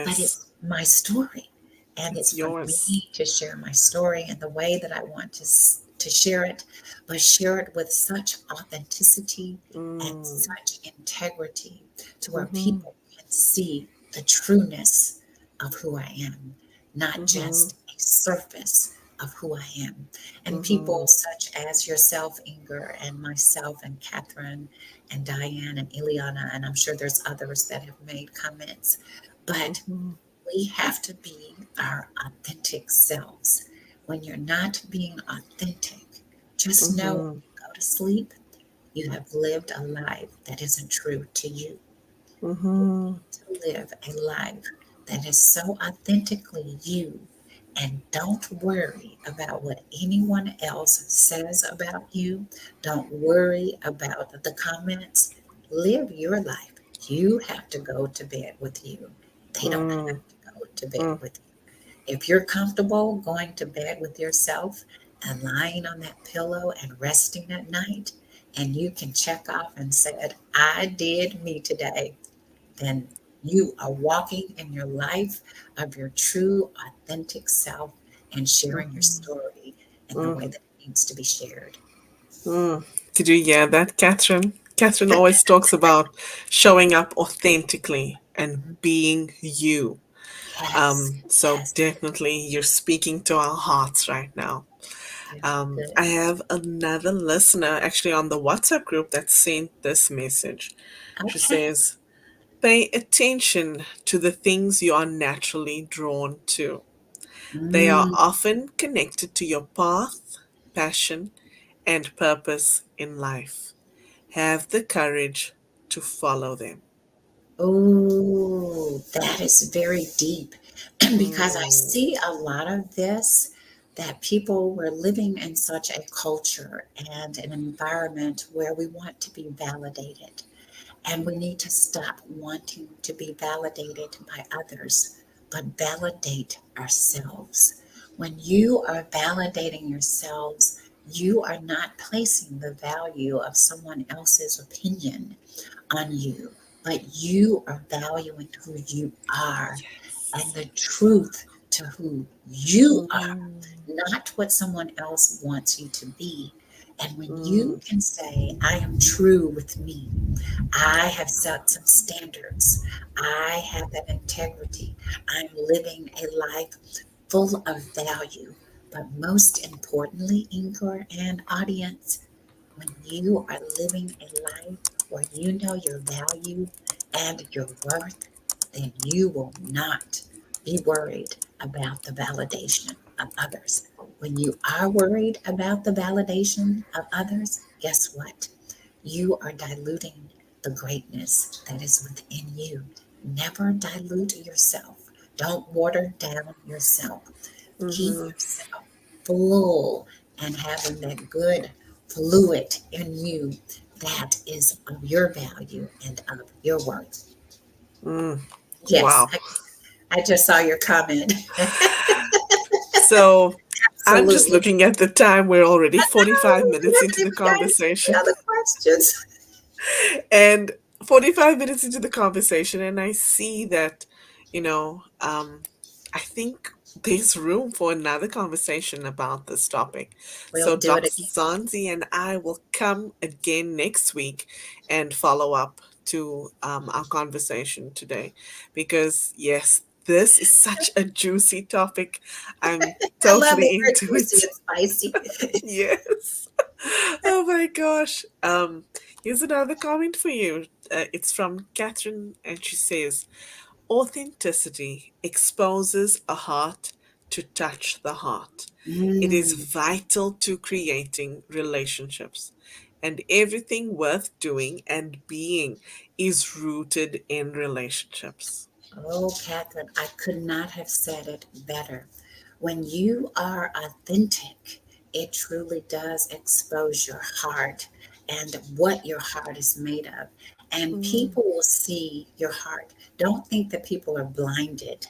but Yes. it's my story. And It's it's for yours. me to share my story in the way that I want to share it, but share it with such authenticity and Mm. such integrity to where Mm-hmm. people can see the trueness of who I am, not Mm-hmm. just a surface of who I am. And Mm-hmm. people such as yourself, Inger, and myself, and Catherine, and Diane, and Ileana, and I'm sure there's others that have made comments, but Mm-hmm. we have to be our authentic selves. When you're not being authentic, just know when Mm-hmm. you go to sleep, you have lived a life that isn't true to you. You Mm-hmm. need to live a life that is so authentically you, and don't worry about what anyone else says about you. Don't worry about the comments. Live your life. You have to go to bed with you. They don't have Mm. to go to bed with you. If you're comfortable going to bed with yourself and lying on that pillow and resting at night, and you can check off and said, I did me today, then you are walking in your life of your true, authentic self and sharing your Mm-hmm. story in the Mm. way that it needs to be shared. Mm. Did you hear that, Catherine? Catherine always talks about showing up authentically and being you. Yes, So yes, definitely you're speaking to our hearts right now. good, I good. have another listener actually on the WhatsApp group that sent this message. She Okay. says, pay attention to the things you are naturally drawn to. They are Mm, often connected to your path, passion, and purpose in life. Have the courage to follow them. oh, that is very deep. Because I Mm, see a lot of this that people were living in such a culture and an environment where we want to be validated. And we need to stop wanting to be validated by others, but validate ourselves. When you are validating yourselves, you are not placing the value of someone else's opinion on you, but you are valuing who you are and the truth to who you are, mhm, not what someone else wants you to be. And when you mm, can say, I am true with me, I have set some standards. I have that integrity. I'm living a life full of value. But most importantly, Ingor and audience, when you are living a life where you know your value and your worth, then you will not be worried about the validation of others. When you are worried about the validation of others, guess what? You are diluting the greatness that is within you. Never dilute yourself. Don't water down yourself. Keep Mm-hmm. yourself full and having that good fluid in you that is of your value and of your worth. Mm. Yes, Wow. I just saw your comment. So I'm just Absolutely. looking at the time. We're already Oh, 45 we minutes haven't into the even gotten to the conversation. other questions. And 45 minutes into the conversation, and I see that, I think there's room for another conversation about this topic. We'll So do it Dr. again. Zanzi and I will come again next week and follow up to our conversation today, because yes, this is such a juicy topic. I'm I love the totally word into juicy it. and spicy. Yes. Oh my gosh. Here's another comment for you. It's from Catherine, and she says, authenticity exposes a heart to touch the heart. It is Mm. vital to creating relationships, and everything worth doing and being is rooted in relationships. Oh, Catherine, I could not have said it better. When you are authentic, it truly does expose your heart and what your heart is made of. And Mm, people will see your heart. Don't think that people are blinded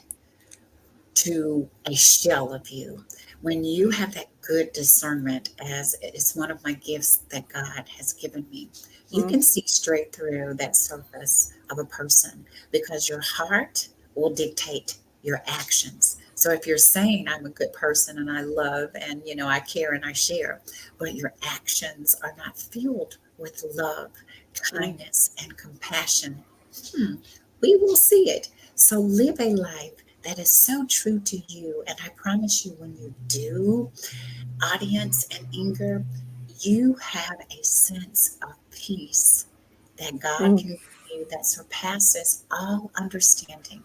to a shell of you. When you have that good discernment, as it's one of my gifts that God has given me, you mm, can see straight through that surface of a person because your heart will dictate your actions. So if you're saying I'm a good person and I love and I care and I share, but your actions are not fueled with love, mm, kindness, and compassion, hmm, we will see it. So live a life that is so true to you. And I promise you, when you do, audience and Inger, you have a sense of peace that God mm, can give you that surpasses all understanding.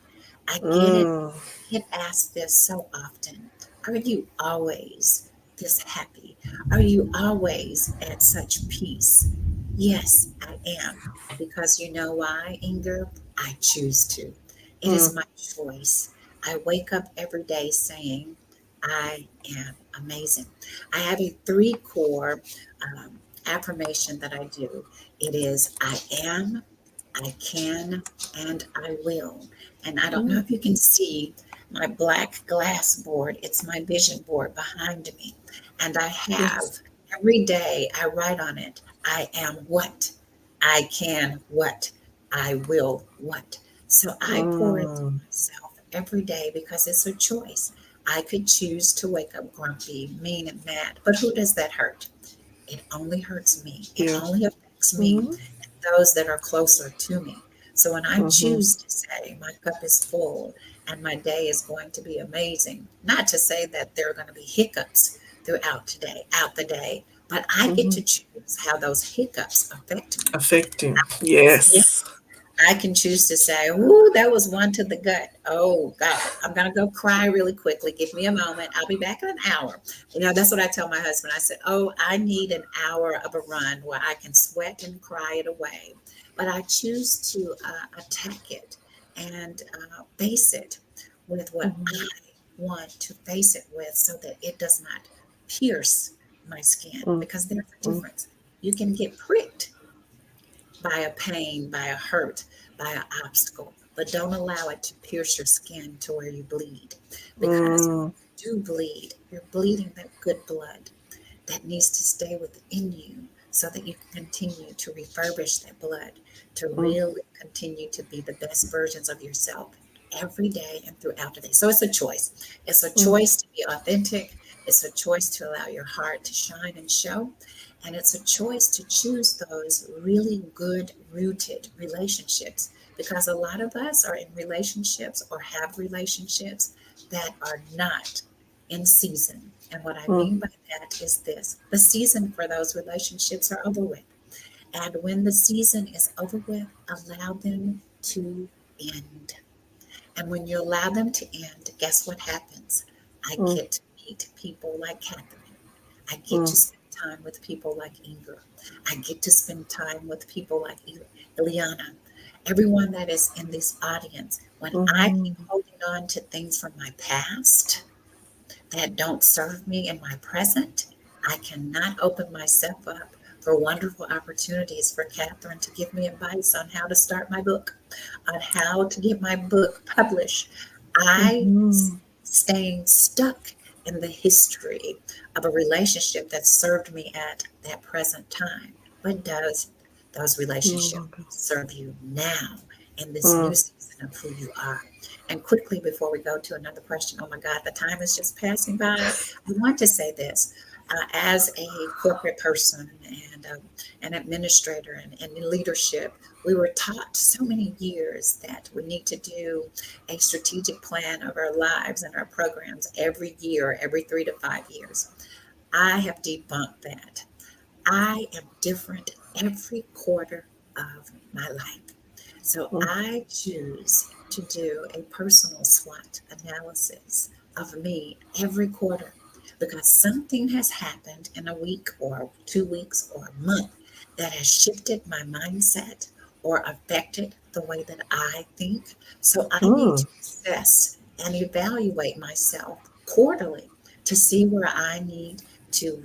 I get it. mm, I get asked this so often. Are you always this happy? Are you always at such peace? Yes, I am. Because you know why, Inger? I choose to. It is mm. my choice. I wake up every day saying, I am amazing. I have a three core affirmation that I do. It is, I am, I can, and I will. And I don't know Mm. if you can see my black glass board, it's my vision board behind me. And I have Yes. every day I write on it, I am what, I can what, I will what. So I pour into Mm. myself every day because it's a choice. I could choose to wake up grumpy, mean, and mad, but who does that hurt? It only hurts me. It You. only affects me Mm-hmm. and those that are closer to me. So when I Mm-hmm. choose to say my cup is full and my day is going to be amazing, not to say that there are going to be hiccups throughout today, out the day, but I get Mm-hmm. to choose how those hiccups affect me. Affecting. Yeah, Yes. I can choose to say, "Ooh, that was one to the gut. Oh God, I'm gonna go cry really quickly. Give me a moment. I'll be back in an hour." That's what I tell my husband. I said, "Oh, I need an hour of a run where I can sweat and cry it away." But I choose to attack it and face it with what Mm-hmm. I want to face it with, so that it does not pierce my skin. Because there's a Mm-hmm. difference. You can get pricked by a pain, by a hurt, by an obstacle. But don't allow it to pierce your skin to where you bleed. Because Mm-hmm. when you do bleed, you're bleeding that good blood that needs to stay within you so that you can continue to refurbish that blood, to really continue to be the best versions of yourself every day and throughout the day. So it's a choice. It's a Mm-hmm. choice to be authentic. It's a choice to allow your heart to shine and show. And it's a choice to choose those really good rooted relationships, because a lot of us are in relationships or have relationships that are not in season. And what I Mm-hmm. mean by that is this: the season for those relationships are over with. And when the season is over with, allow them to end. And when you allow them to end, guess what happens? I Mm-hmm. get to meet people like Catherine. I get Mm, to spend time with people like Inger. I get to spend time with people like Ileana. Everyone that is in this audience, when I keep mhm, holding on to things from my past that don't serve me in my present, I cannot open myself up for wonderful opportunities for Catherine to give me advice on how to start my book, on how to get my book published. I mhm, staying stuck in the history of a relationship that served me at that present time. But does those no relationships longer. serve you now in this new Mm, season of who you are? And quickly, before we go to another question, oh my God, the time is just passing by. I want to say this. As a corporate person and an administrator and in leadership, we were taught so many years that we need to do a strategic plan of our lives and our programs every year, every 3 to 5 years. I have debunked that. I am different every quarter of my life. So mm, I choose to do a personal SWOT analysis of me every quarter because something has happened in a week or 2 weeks or a month that has shifted my mindset or affected the way that I think. So I need mm, to assess and evaluate myself quarterly to see where I need to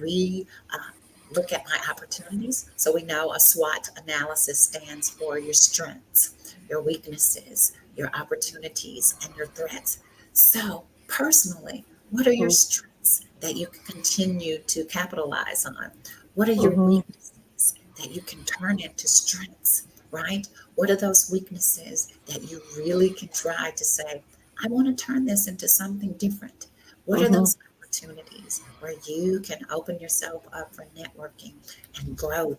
look at my opportunities. So we know a SWOT analysis stands for your strengths, your weaknesses, your opportunities, and your threats. So, personally, what are your mm, strengths that you can continue to capitalize on? What are your mhm, weaknesses that you can turn into strengths, right? What are those weaknesses that you really can try to say, I want to turn this into something different? What are mhm, those opportunities where you can open yourself up for networking and growth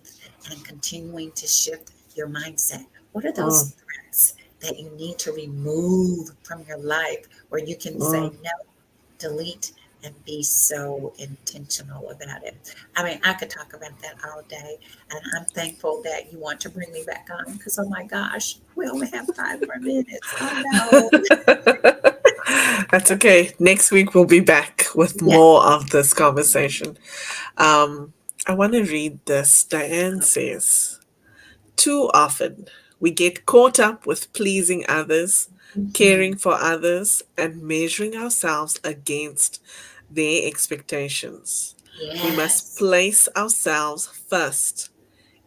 and continuing to shift your mindset? What are mm, those threats that you need to remove from your life where you can say mm. no, delete, and be so intentional about it? I mean, I could talk about that all day, and I'm thankful that you want to bring me back on because, oh my gosh, we only have 5 more minutes. Oh no. That's okay. Next week we'll be back with Yes. more of this conversation. Um, I want to read this. Diane says, too often we get caught up with pleasing others, Mhm. caring for others, and measuring ourselves against their expectations. We must Yes. place ourselves first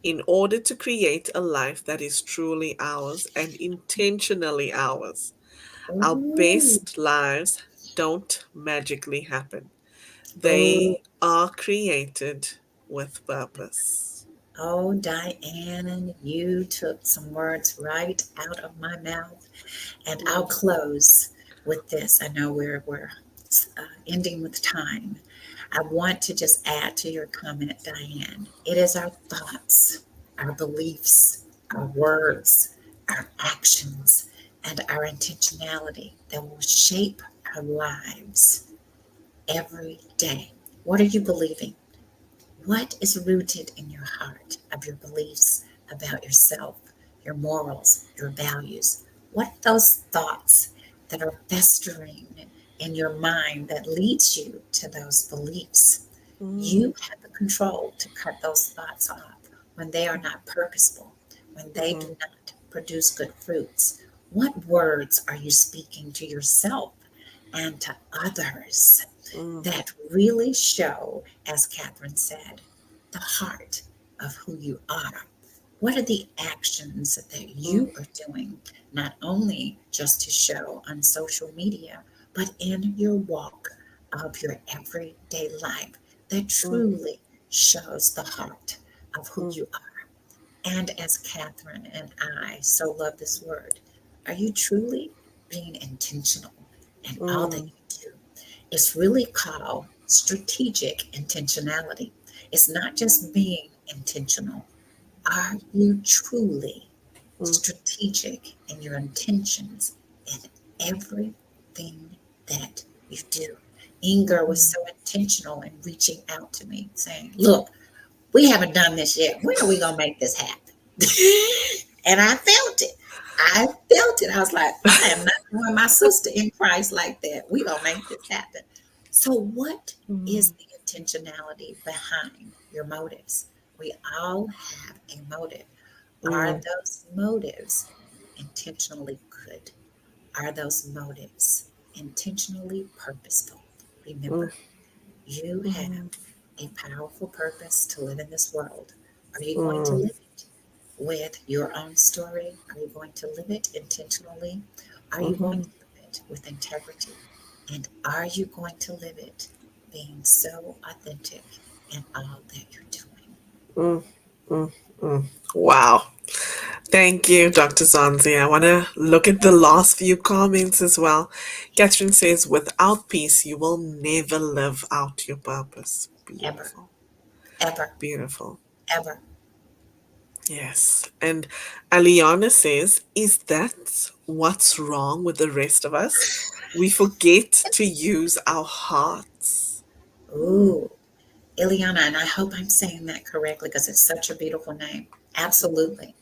in order to create a life that is truly ours and intentionally ours. Our Ooh. best lives don't magically happen, Oh, they are created with purpose. oh, Diane, you took some words right out of my mouth. And I'll Mm, close with this. I know we're ending with time. I want to just add to your comment, Diane. It is our thoughts, our beliefs, our words, our actions, and our intentionality that will shape our lives every day. What are you believing? What is rooted in your heart of your beliefs about yourself, your morals, your values? What are those thoughts that are festering in your mind that leads you to those beliefs? mm, You have the control to cut those thoughts off when they are not purposeful, when they mhm, do not produce good fruits. What words are you speaking to yourself and to others mm, that really show, as Catherine said, the heart of who you are? What are the actions that mm, you are doing, not only just to show on social media, but in your walk of your everyday life that mm, truly shows the heart of who mm, you are? And as Catherine and I so love this word, are you truly being intentional in all that mm, you do? It's really called strategic intentionality. It's not just being intentional. Are you truly mm, strategic in your intentions in everything that you do? Inger was mhm, so intentional in reaching out to me, saying, look, we haven't done this yet. When are we going to make this happen? And I felt it. I felt it. I was like, I am not doing my sister in Christ like that. We going to make this happen. So, what is Mm, the intentionality behind your motives? We all have a motive. Are mm, those motives intentionally good? Are those motives intentionally purposeful? mm, Remember, you have mm, a powerful purpose to live in this world. Are you going to mm, live it with your own story? Are you going to live it intentionally? Are you going mhm, to live it with integrity? And are you going to live it being so authentic in all that you're doing? mm, mm, mm. Wow. Thank you, Dr. Zonzi. I want to look at the last few comments as well. Catherine says, without peace, you will never live out your purpose. Ever, Beautiful. ever, Beautiful. ever. Yes. And Aliana says, is that what's wrong with the rest of us? We forget to use our hearts. Mm, Ooh, Ileana, and I hope I'm saying that correctly because it's such a beautiful name. Absolutely.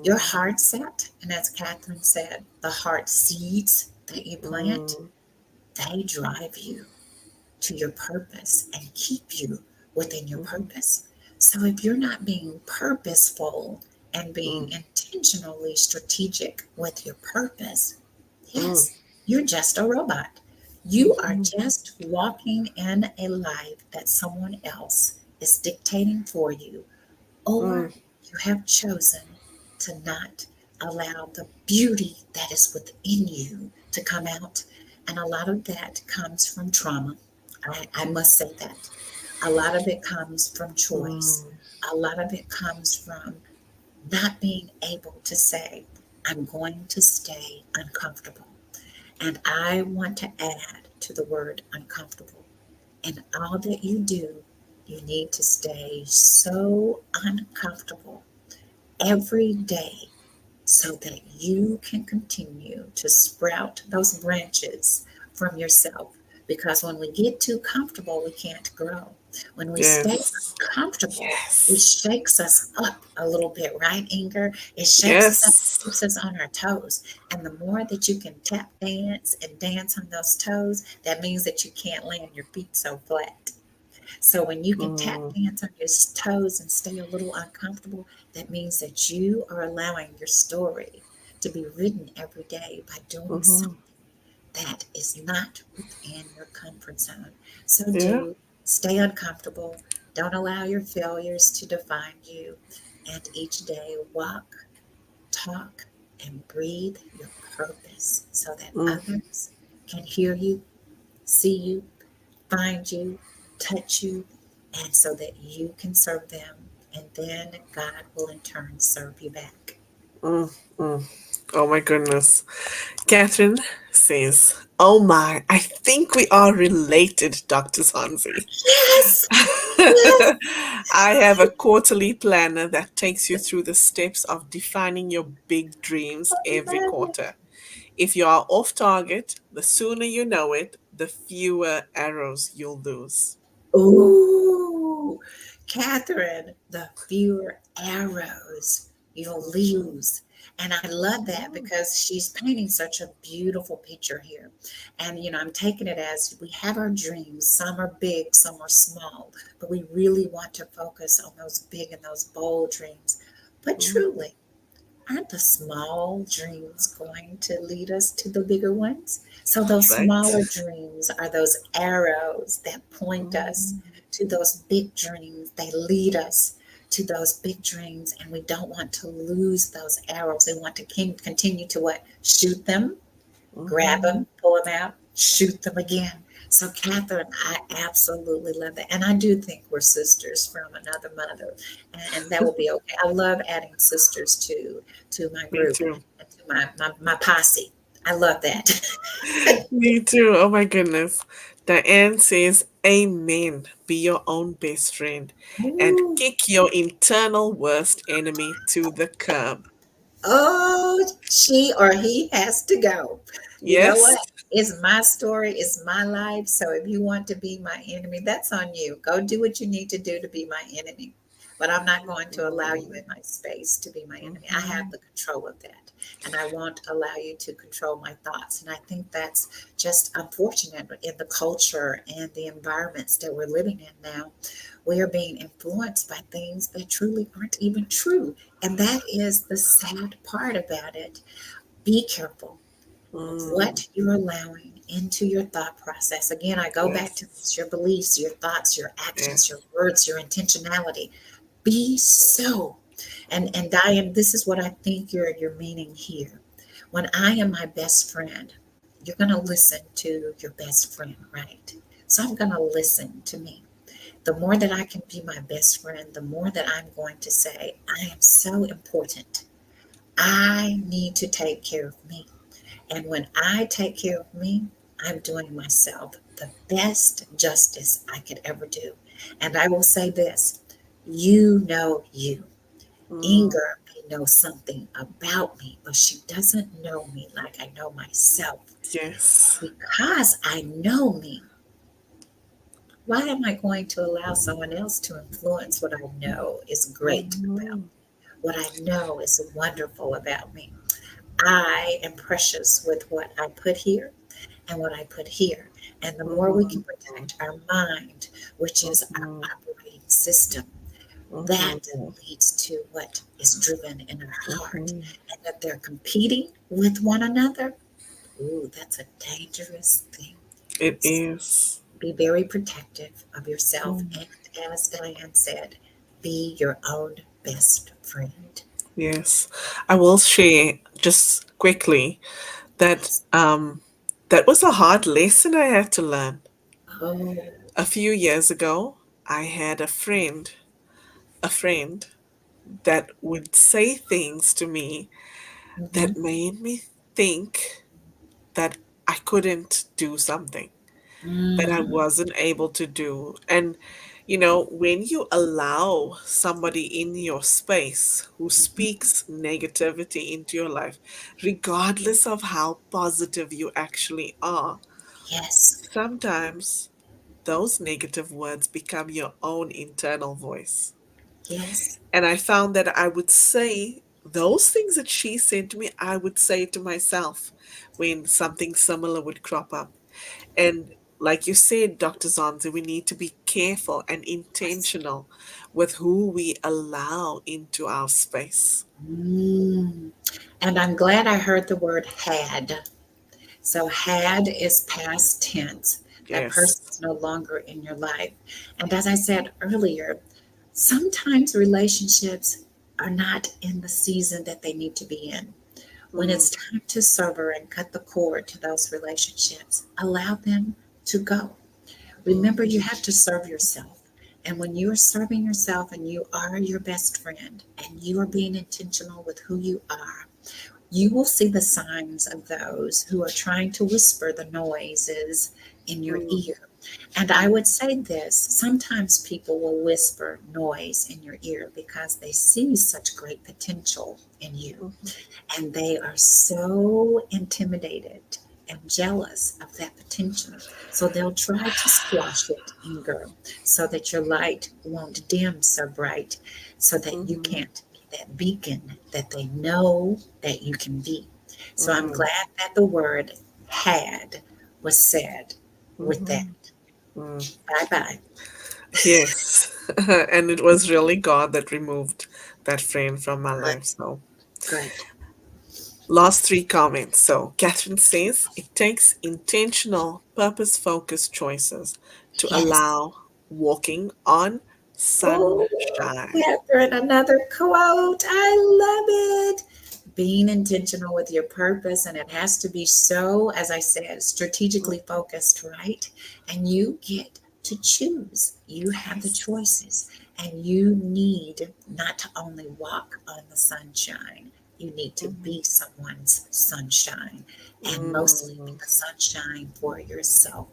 Your mm, heart set, and as Catherine said, the heart seeds that you plant, mm, they drive you to your purpose and keep you within your mhm, purpose. So if you're not being purposeful and being mm, intentionally strategic with your purpose, mm, yes, you're just a robot. You are mhm, just walking in a life that someone else is dictating for you, mm, or you have chosen to not allow the beauty that is within you to come out. And a lot of that comes from trauma. I must say that. A lot of it comes from choice. mm, A lot of it comes from not being able to say, I'm going to stay uncomfortable. And I want to add to the word uncomfortable. In all that you do, you need to stay so uncomfortable every day so that you can continue to sprout those branches from yourself. Because when we get too comfortable, we can't grow. When we stay yes. comfortable, it Yes. shakes us up a little bit, right, Inger? It shakes us up, Yes. keeps us on our toes. And the more that you can tap dance and dance on those toes, that means that you can't land your feet so flat. So when you can tap Mm, dance on your toes and stay a little uncomfortable, that means that you are allowing your story to be written every day by doing mhm. something that is not within your comfort zone. So Yeah. do stay uncomfortable. Don't allow your failures to define you. And each day walk, talk, and breathe your purpose so that Mm, others can hear you, see you, find you, touch you, and so that you can serve them. And then God will in turn serve you back. mm, mm. Oh my goodness. Catherine says, oh my, I think we are related, Dr. Zanzi. Yes, yes, I have a quarterly planner that takes you through the steps of defining your big dreams I every love it. quarter. If you are off target, the sooner you know it, the fewer arrows you'll lose. Ooh, Catherine, the fewer arrows you'll lose. And I love that Mm, because she's painting such a beautiful picture here. And, I'm taking it as we have our dreams. Some are big, some are small, but we really want to focus on those big and those bold dreams. But mm, truly, aren't the small dreams going to lead us to the bigger ones? So, those right? smaller dreams are those arrows that point us Mm, to those big dreams. They lead us to those big dreams, and we don't want to lose those arrows. We want to continue to what? Shoot them, grab mhm. them, pull them out, shoot them again. So, Catherine, I absolutely love that. And I do think we're sisters from another mother, and that will be okay. I love adding sisters to my Me group too. and to my posse. I love that. Me too. Oh my goodness. Diane says, Amen. Be your own best friend and Ooh. kick your internal worst enemy to the curb. Oh, she or he has to go. You know Yes? what? It's my story, it's my life. So if you want to be my enemy, that's on you. Go do what you need to do to be my enemy. but I'm not going to allow you Mm, in my space to be my enemy. I have mhm, the control of that, and I won't allow you to control my thoughts. And I think that's just unfortunate in the culture and the environments that we're living in now. We are being influenced by things that truly aren't even true. And that is the sad part about it. Be careful with mm, what you're allowing into your thought process. Again, I go back to yes, this, your beliefs, your thoughts, your actions, your yes. words, your intentionality. Be so. And Diane, this is what I think you're meaning here. When I am my best friend, you're gonna listen to your best friend, right? So I'm gonna listen to me. The more that I can be my best friend, the more that I'm going to say, I am so important. I need to take care of me. And when I take care of me, I'm doing myself the best justice I could ever do. And I will say this, you know you. Mm, Inger may know something about me, but she doesn't know me like I know myself. yes. Because I know me, why am I going to allow someone else to influence what I know is great about Mhm, me? What I know is wonderful about me. I am precious with what I put here and what I put here. And the more we can mhm, protect our mind, which is our mhm, operating system, that mhm, leads to what is driven in our heart. mhm. And that they're competing with one another, ooh, that's a dangerous thing. It So is. be very protective of yourself. Mm, And as Diane said, be your own best friend. yes. I will share just quickly that Yes. that was a hard lesson I had to learn. Oh, A few years ago, I had a friend that would say things to me mm-hmm. that made me think that I couldn't do something, that I Mm, wasn't able to do. And, when you allow somebody in your space who speaks negativity into your life, regardless of how positive you actually are, yes, sometimes those negative words become your own internal voice. yes. And I found that I would say those things that she said to me, I would say to myself when something similar would crop up. And like you said, Dr. Zonzi, we need to be careful and Yes. intentional with who we allow into our space. Mm. And I'm glad I heard the word had. So, had is past tense. That Yes. person is no longer in your life. And as I said earlier, sometimes relationships are not in the season that they need to be in. When Mm, it's time to sever and cut the cord to those relationships, allow them to go. mm, Remember, you have to serve yourself. And when you are serving yourself and you are your best friend and you are being intentional with who you are, you will see the signs of those who are trying to whisper the noises in your mm, ear. And I would say this, sometimes people will whisper noise in your ear because they see such great potential in you. mhm, And they are so intimidated and jealous of that potential. So they'll try to squash it in girl so that your light won't dim so bright, so that you mhm, can't be that beacon that they know that you can be. So I'm mhm, glad that the word had was said with that. mhm, mm. Bye bye. Yes. And it was really God that removed that friend from my Good, life. So, good. last three comments. So, Catherine says it takes intentional, purpose focused choices to Yes. allow walking on Oh, sunshine. Catherine, another quote. I love it. Being intentional with your purpose, and it has to be so, as I said, strategically focused, right? And you get to choose. You have the Yes. choices, and you need not to only walk on the sunshine, you need to Mhm. be someone's sunshine, and mostly be Mm, the sunshine for yourself.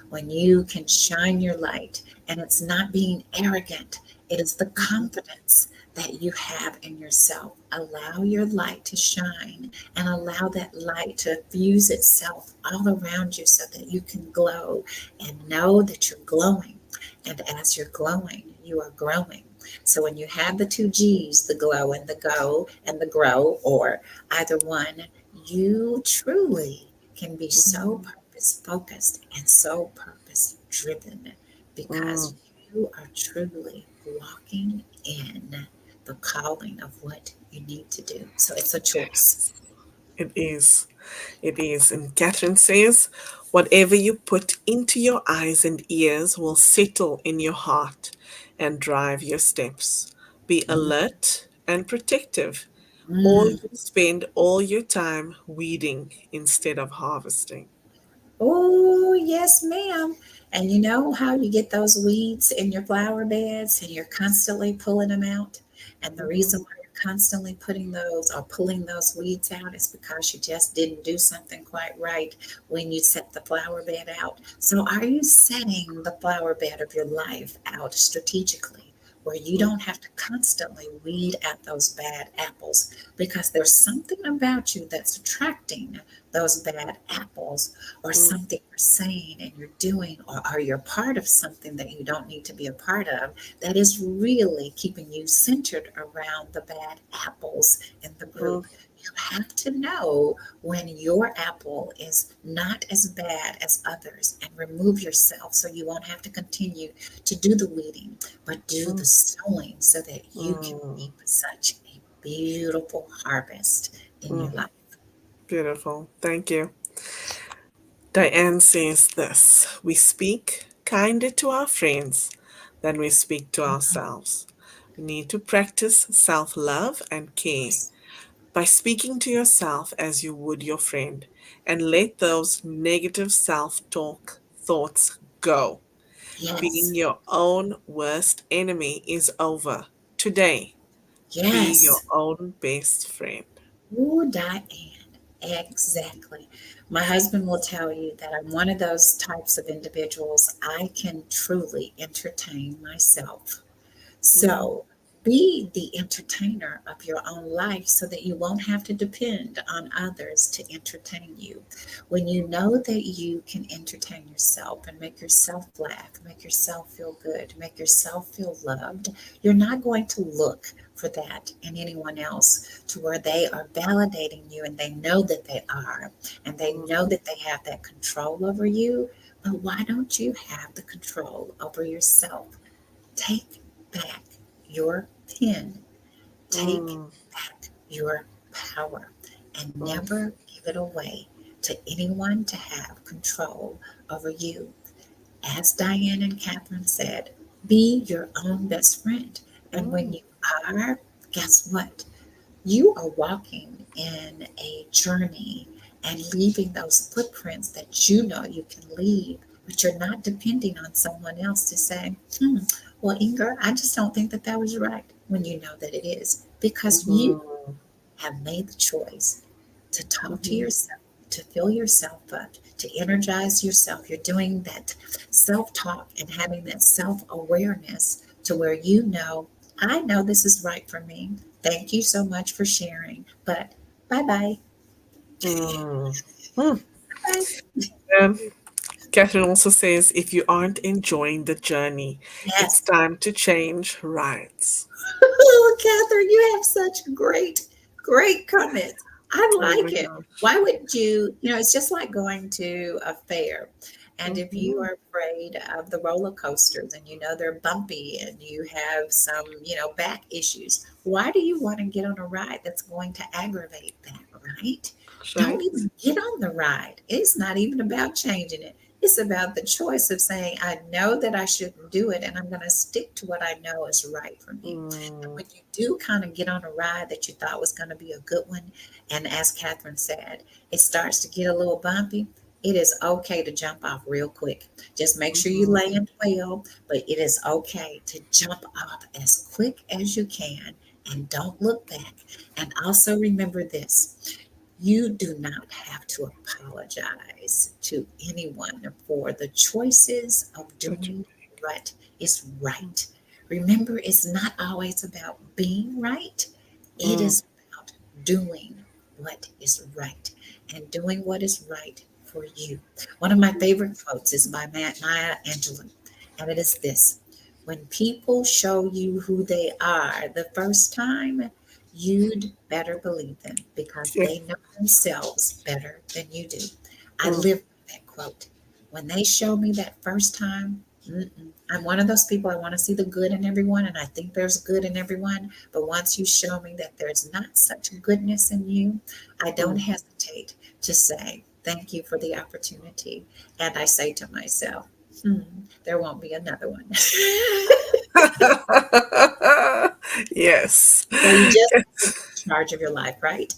When you can shine your light, and it's not being arrogant, it is the mhm, confidence that you have in yourself. Allow your light to shine and allow that light to fuse itself all around you so that you can glow and know that you're glowing. And as you're glowing, you are growing. So when you have the two G's, the glow and the go and the grow, or either one, you truly can be so Mm, purpose focused and so purpose driven because mm. you are truly walking in the calling of what you need to do. So it's a choice. It is. It is. And Catherine says, whatever you put into your eyes and ears will settle in your heart and drive your steps. Be alert and protective, or Mm. you spend all your time weeding instead of harvesting. Oh, yes, ma'am. And you know how you get those weeds in your flower beds and you're constantly pulling them out? And the reason Mhm, why you're constantly putting those or pulling those weeds out is because you just didn't do something quite right when you set the flower bed out. So, are you setting the flower bed of your life out strategically? Where you mm, don't have to constantly weed at those bad apples because there's something about you that's attracting those bad apples or mm, something you're saying and you're doing, or you're part of something that you don't need to be a part of, that is really keeping you centered around the bad apples in the mm, group. You have to know when your apple is not as bad as others and remove yourself so you won't have to continue to do the weeding, but do mm, the sowing so that you can mm, reap such a beautiful harvest in your mm. life. Beautiful. Thank you. Diane says this: we speak kinder to our friends than we speak to ourselves. We need to practice self love and care Yes. by speaking to yourself as you would your friend, and let those negative self talk thoughts go. Being Yes. your own worst enemy is over. Today, be your Yes. own best friend. Ooh, Diane. Exactly. My husband will tell you that I'm one of those types of individuals. I can truly entertain myself. Mm, So be the entertainer of your own life so that you won't have to depend on others to entertain you. When you know that you can entertain yourself and make yourself laugh, make yourself feel good, make yourself feel loved, you're not going to look for that in anyone else to where they are validating you and they know that they are and they mm, know that they have that control over you. But why don't you have the control over yourself? Take back your pen. Take mm, back your power and mm, never give it away to anyone to have control over you. As Diane and Catherine said, be your own best friend. And when mm, you are, guess what? You are walking in a journey and leaving those footprints that you know you can leave, but you're not depending on someone else to say, well, Inger, I just don't think that that was right when you know that it is because you mhm, have made the choice to talk to mhm, yourself, to fill yourself up, to energize yourself. You're doing that self talk and having that self awareness to where you know, I know this is right for me. Thank you so much for sharing, but bye bye. mm, mm. Bye. And Catherine also says, if you aren't enjoying the journey, it's Yes. time to change rides. Oh, Catherine, you have such great comments. I Oh my like it. gosh. Why wouldn't you? You know, it's just like going to a fair. And if you Mhm, are afraid of the roller coasters and you know they're bumpy and you have some, back issues, why do you want to get on a ride that's going to aggravate that, right? Don't right? even get on the ride. It's not even about changing it. It's about the choice of saying, I know that I shouldn't do it, and I'm going to stick to what I know is right for me. And Mm, when you do kind of get on a ride that you thought was going to be a good one, and as Catherine said, it starts to get a little bumpy, it is okay to jump off real quick. Just make sure you mhm, land well, but it is okay to jump off as quick as you can and don't look back. And also remember this, you do not have to apologize to anyone for the choices of what you doing what is right. Remember, it's not always about being right, it mm, is about doing what is right and doing what is right for you. One of my favorite quotes is by Maya Angelou, and it is this: When people show you who they are the first time, you'd better believe them because Yeah. they know themselves better than you do. I Mm. live by that quote. When they show me that first time, I'm one of those people. I want to see the good in everyone, and I think there's good in everyone. But once you show me that there's not such goodness in you, I don't Mm. hesitate to say, thank you for the opportunity. And I say to myself, hmm, there won't be another one. Yes. So you just have to be in charge of your life, right?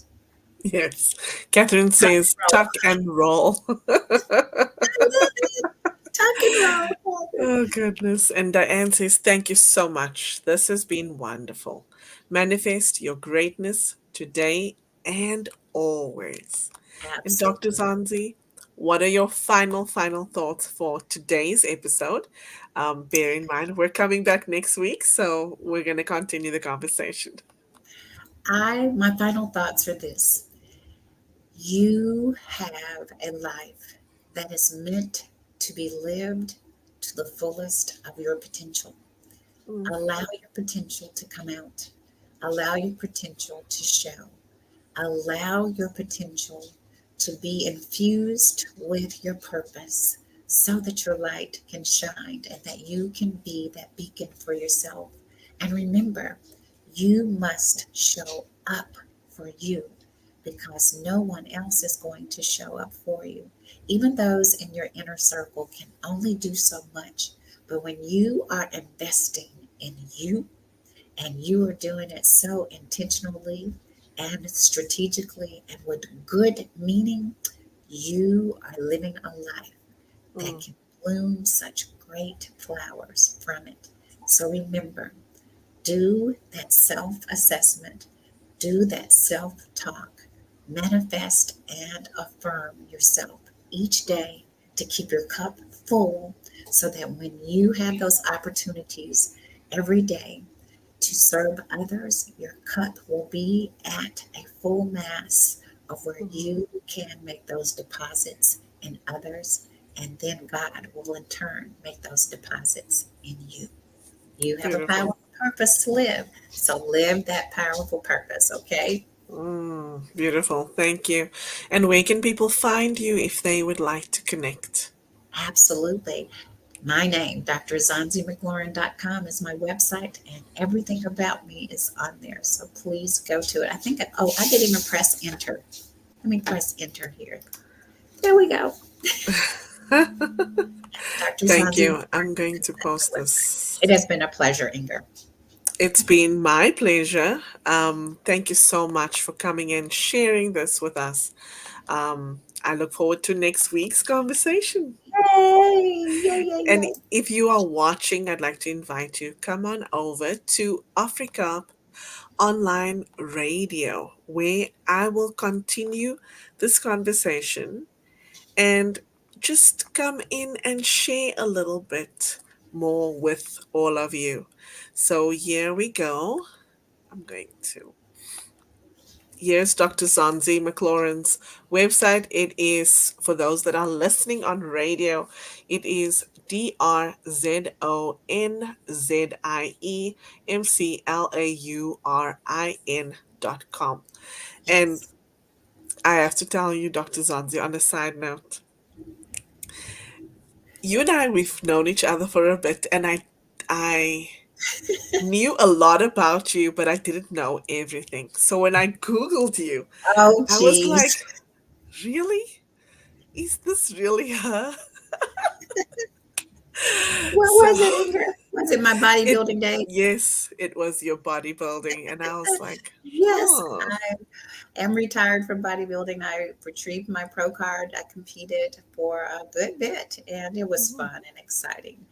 Yes. Catherine Tuck says, and roll. tuck and roll. I love it. Tuck and roll, Heather. Oh, goodness. And Diane says, thank you so much. This has been wonderful. Manifest your greatness today and always. And Dr. Absolutely. Zanzi, what are your final thoughts for today's episode? Bear in mind, we're coming back next week, so we're going to continue the conversation. My final thoughts are this. You have a life that is meant to be lived to the fullest of your potential. Mm, Allow your potential to come out. Allow your potential to show. Allow your potential to be infused with your purpose so that your light can shine and that you can be that beacon for yourself. And remember, you must show up for you because no one else is going to show up for you. Even those in your inner circle can only do so much. But when you are investing in you, and you are doing it so intentionally and strategically and with good meaning, you are living a life that mm, can bloom such great flowers from it. So remember, do that self assessment, do that self talk, manifest and affirm yourself each mm, day to keep your cup full so that when you have those opportunities every day to serve others, your cup will be at a full mass of where mm. you can make those deposits in others, and then God will in turn make those deposits in you. You have a Beautiful. powerful purpose to live, so live that powerful purpose, okay? Beautiful. Thank you. And where can people find you if they would like to connect? Absolutely. My name, drzonziemclaurin.com, is my website, and everything about me is on there. So please go to it. I think, oh, I didn't even press enter. Let me press enter here. There we go. Dr. Thank Zonzi you. McLaurin I'm going is to at my post website. this. It has been a pleasure, Inger. It's been my pleasure. Thank you so much for coming and sharing this with us. I look forward to next week's conversation. Yay! Yay, yay, And yay. if you are watching, I'd like to invite you, come on over to Africa Online Radio, where I will continue this conversation and just come in and share a little bit more with all of you. So here we go. I'm going to. Here's Dr. Zonzie McLaurin's website. It is, for those that are listening on radio, it is DRZONZIEMCLAURIN.com. And Yes. I have to tell you, Dr. Zonzi, on a side note, you and I, we've known each other for a bit, and I knew a lot about you, but I didn't know everything. So when I Googled you, Oh, I was geez. like, really? Is this really her? What So was it, Inger? Was it my it, bodybuilding days? yes, it was your bodybuilding, and I was like, Yes, huh, I am retired from bodybuilding. I retrieved my pro card. I competed for a good bit, and it was mhm. fun and exciting.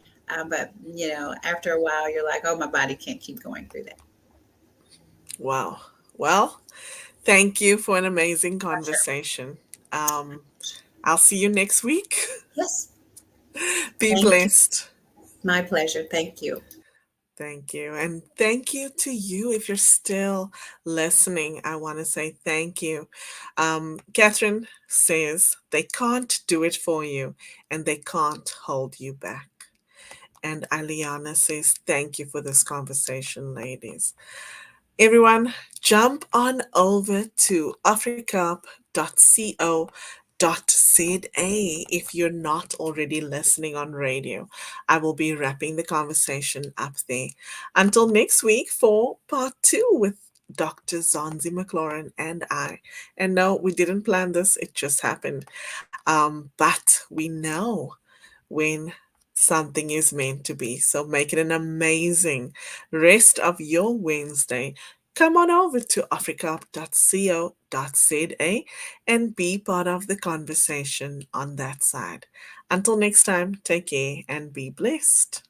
But after a while, you're like, "Oh, my body can't keep going through that." Wow. Well, thank you for an amazing Pleasure. conversation. Um, I'll see you next week. Yes, Be thank you. blessed. My pleasure. Thank you. Thank you. And thank you to you if you're still listening. I want to say thank you. Catherine says they can't do it for you and they can't hold you back. And Aliana says, thank you for this conversation, ladies. Everyone, jump on over to africa.co.za if you're not already listening on radio. I will be wrapping the conversation up there. Until next week for part two with Dr. Zonzie McLaurin and I. And no, we didn't plan this, it just happened. But we know when something is meant to be. So make it an amazing rest of your Wednesday. Come on over to africa.co.za and be part of the conversation on that side. Until next time, take care and be blessed.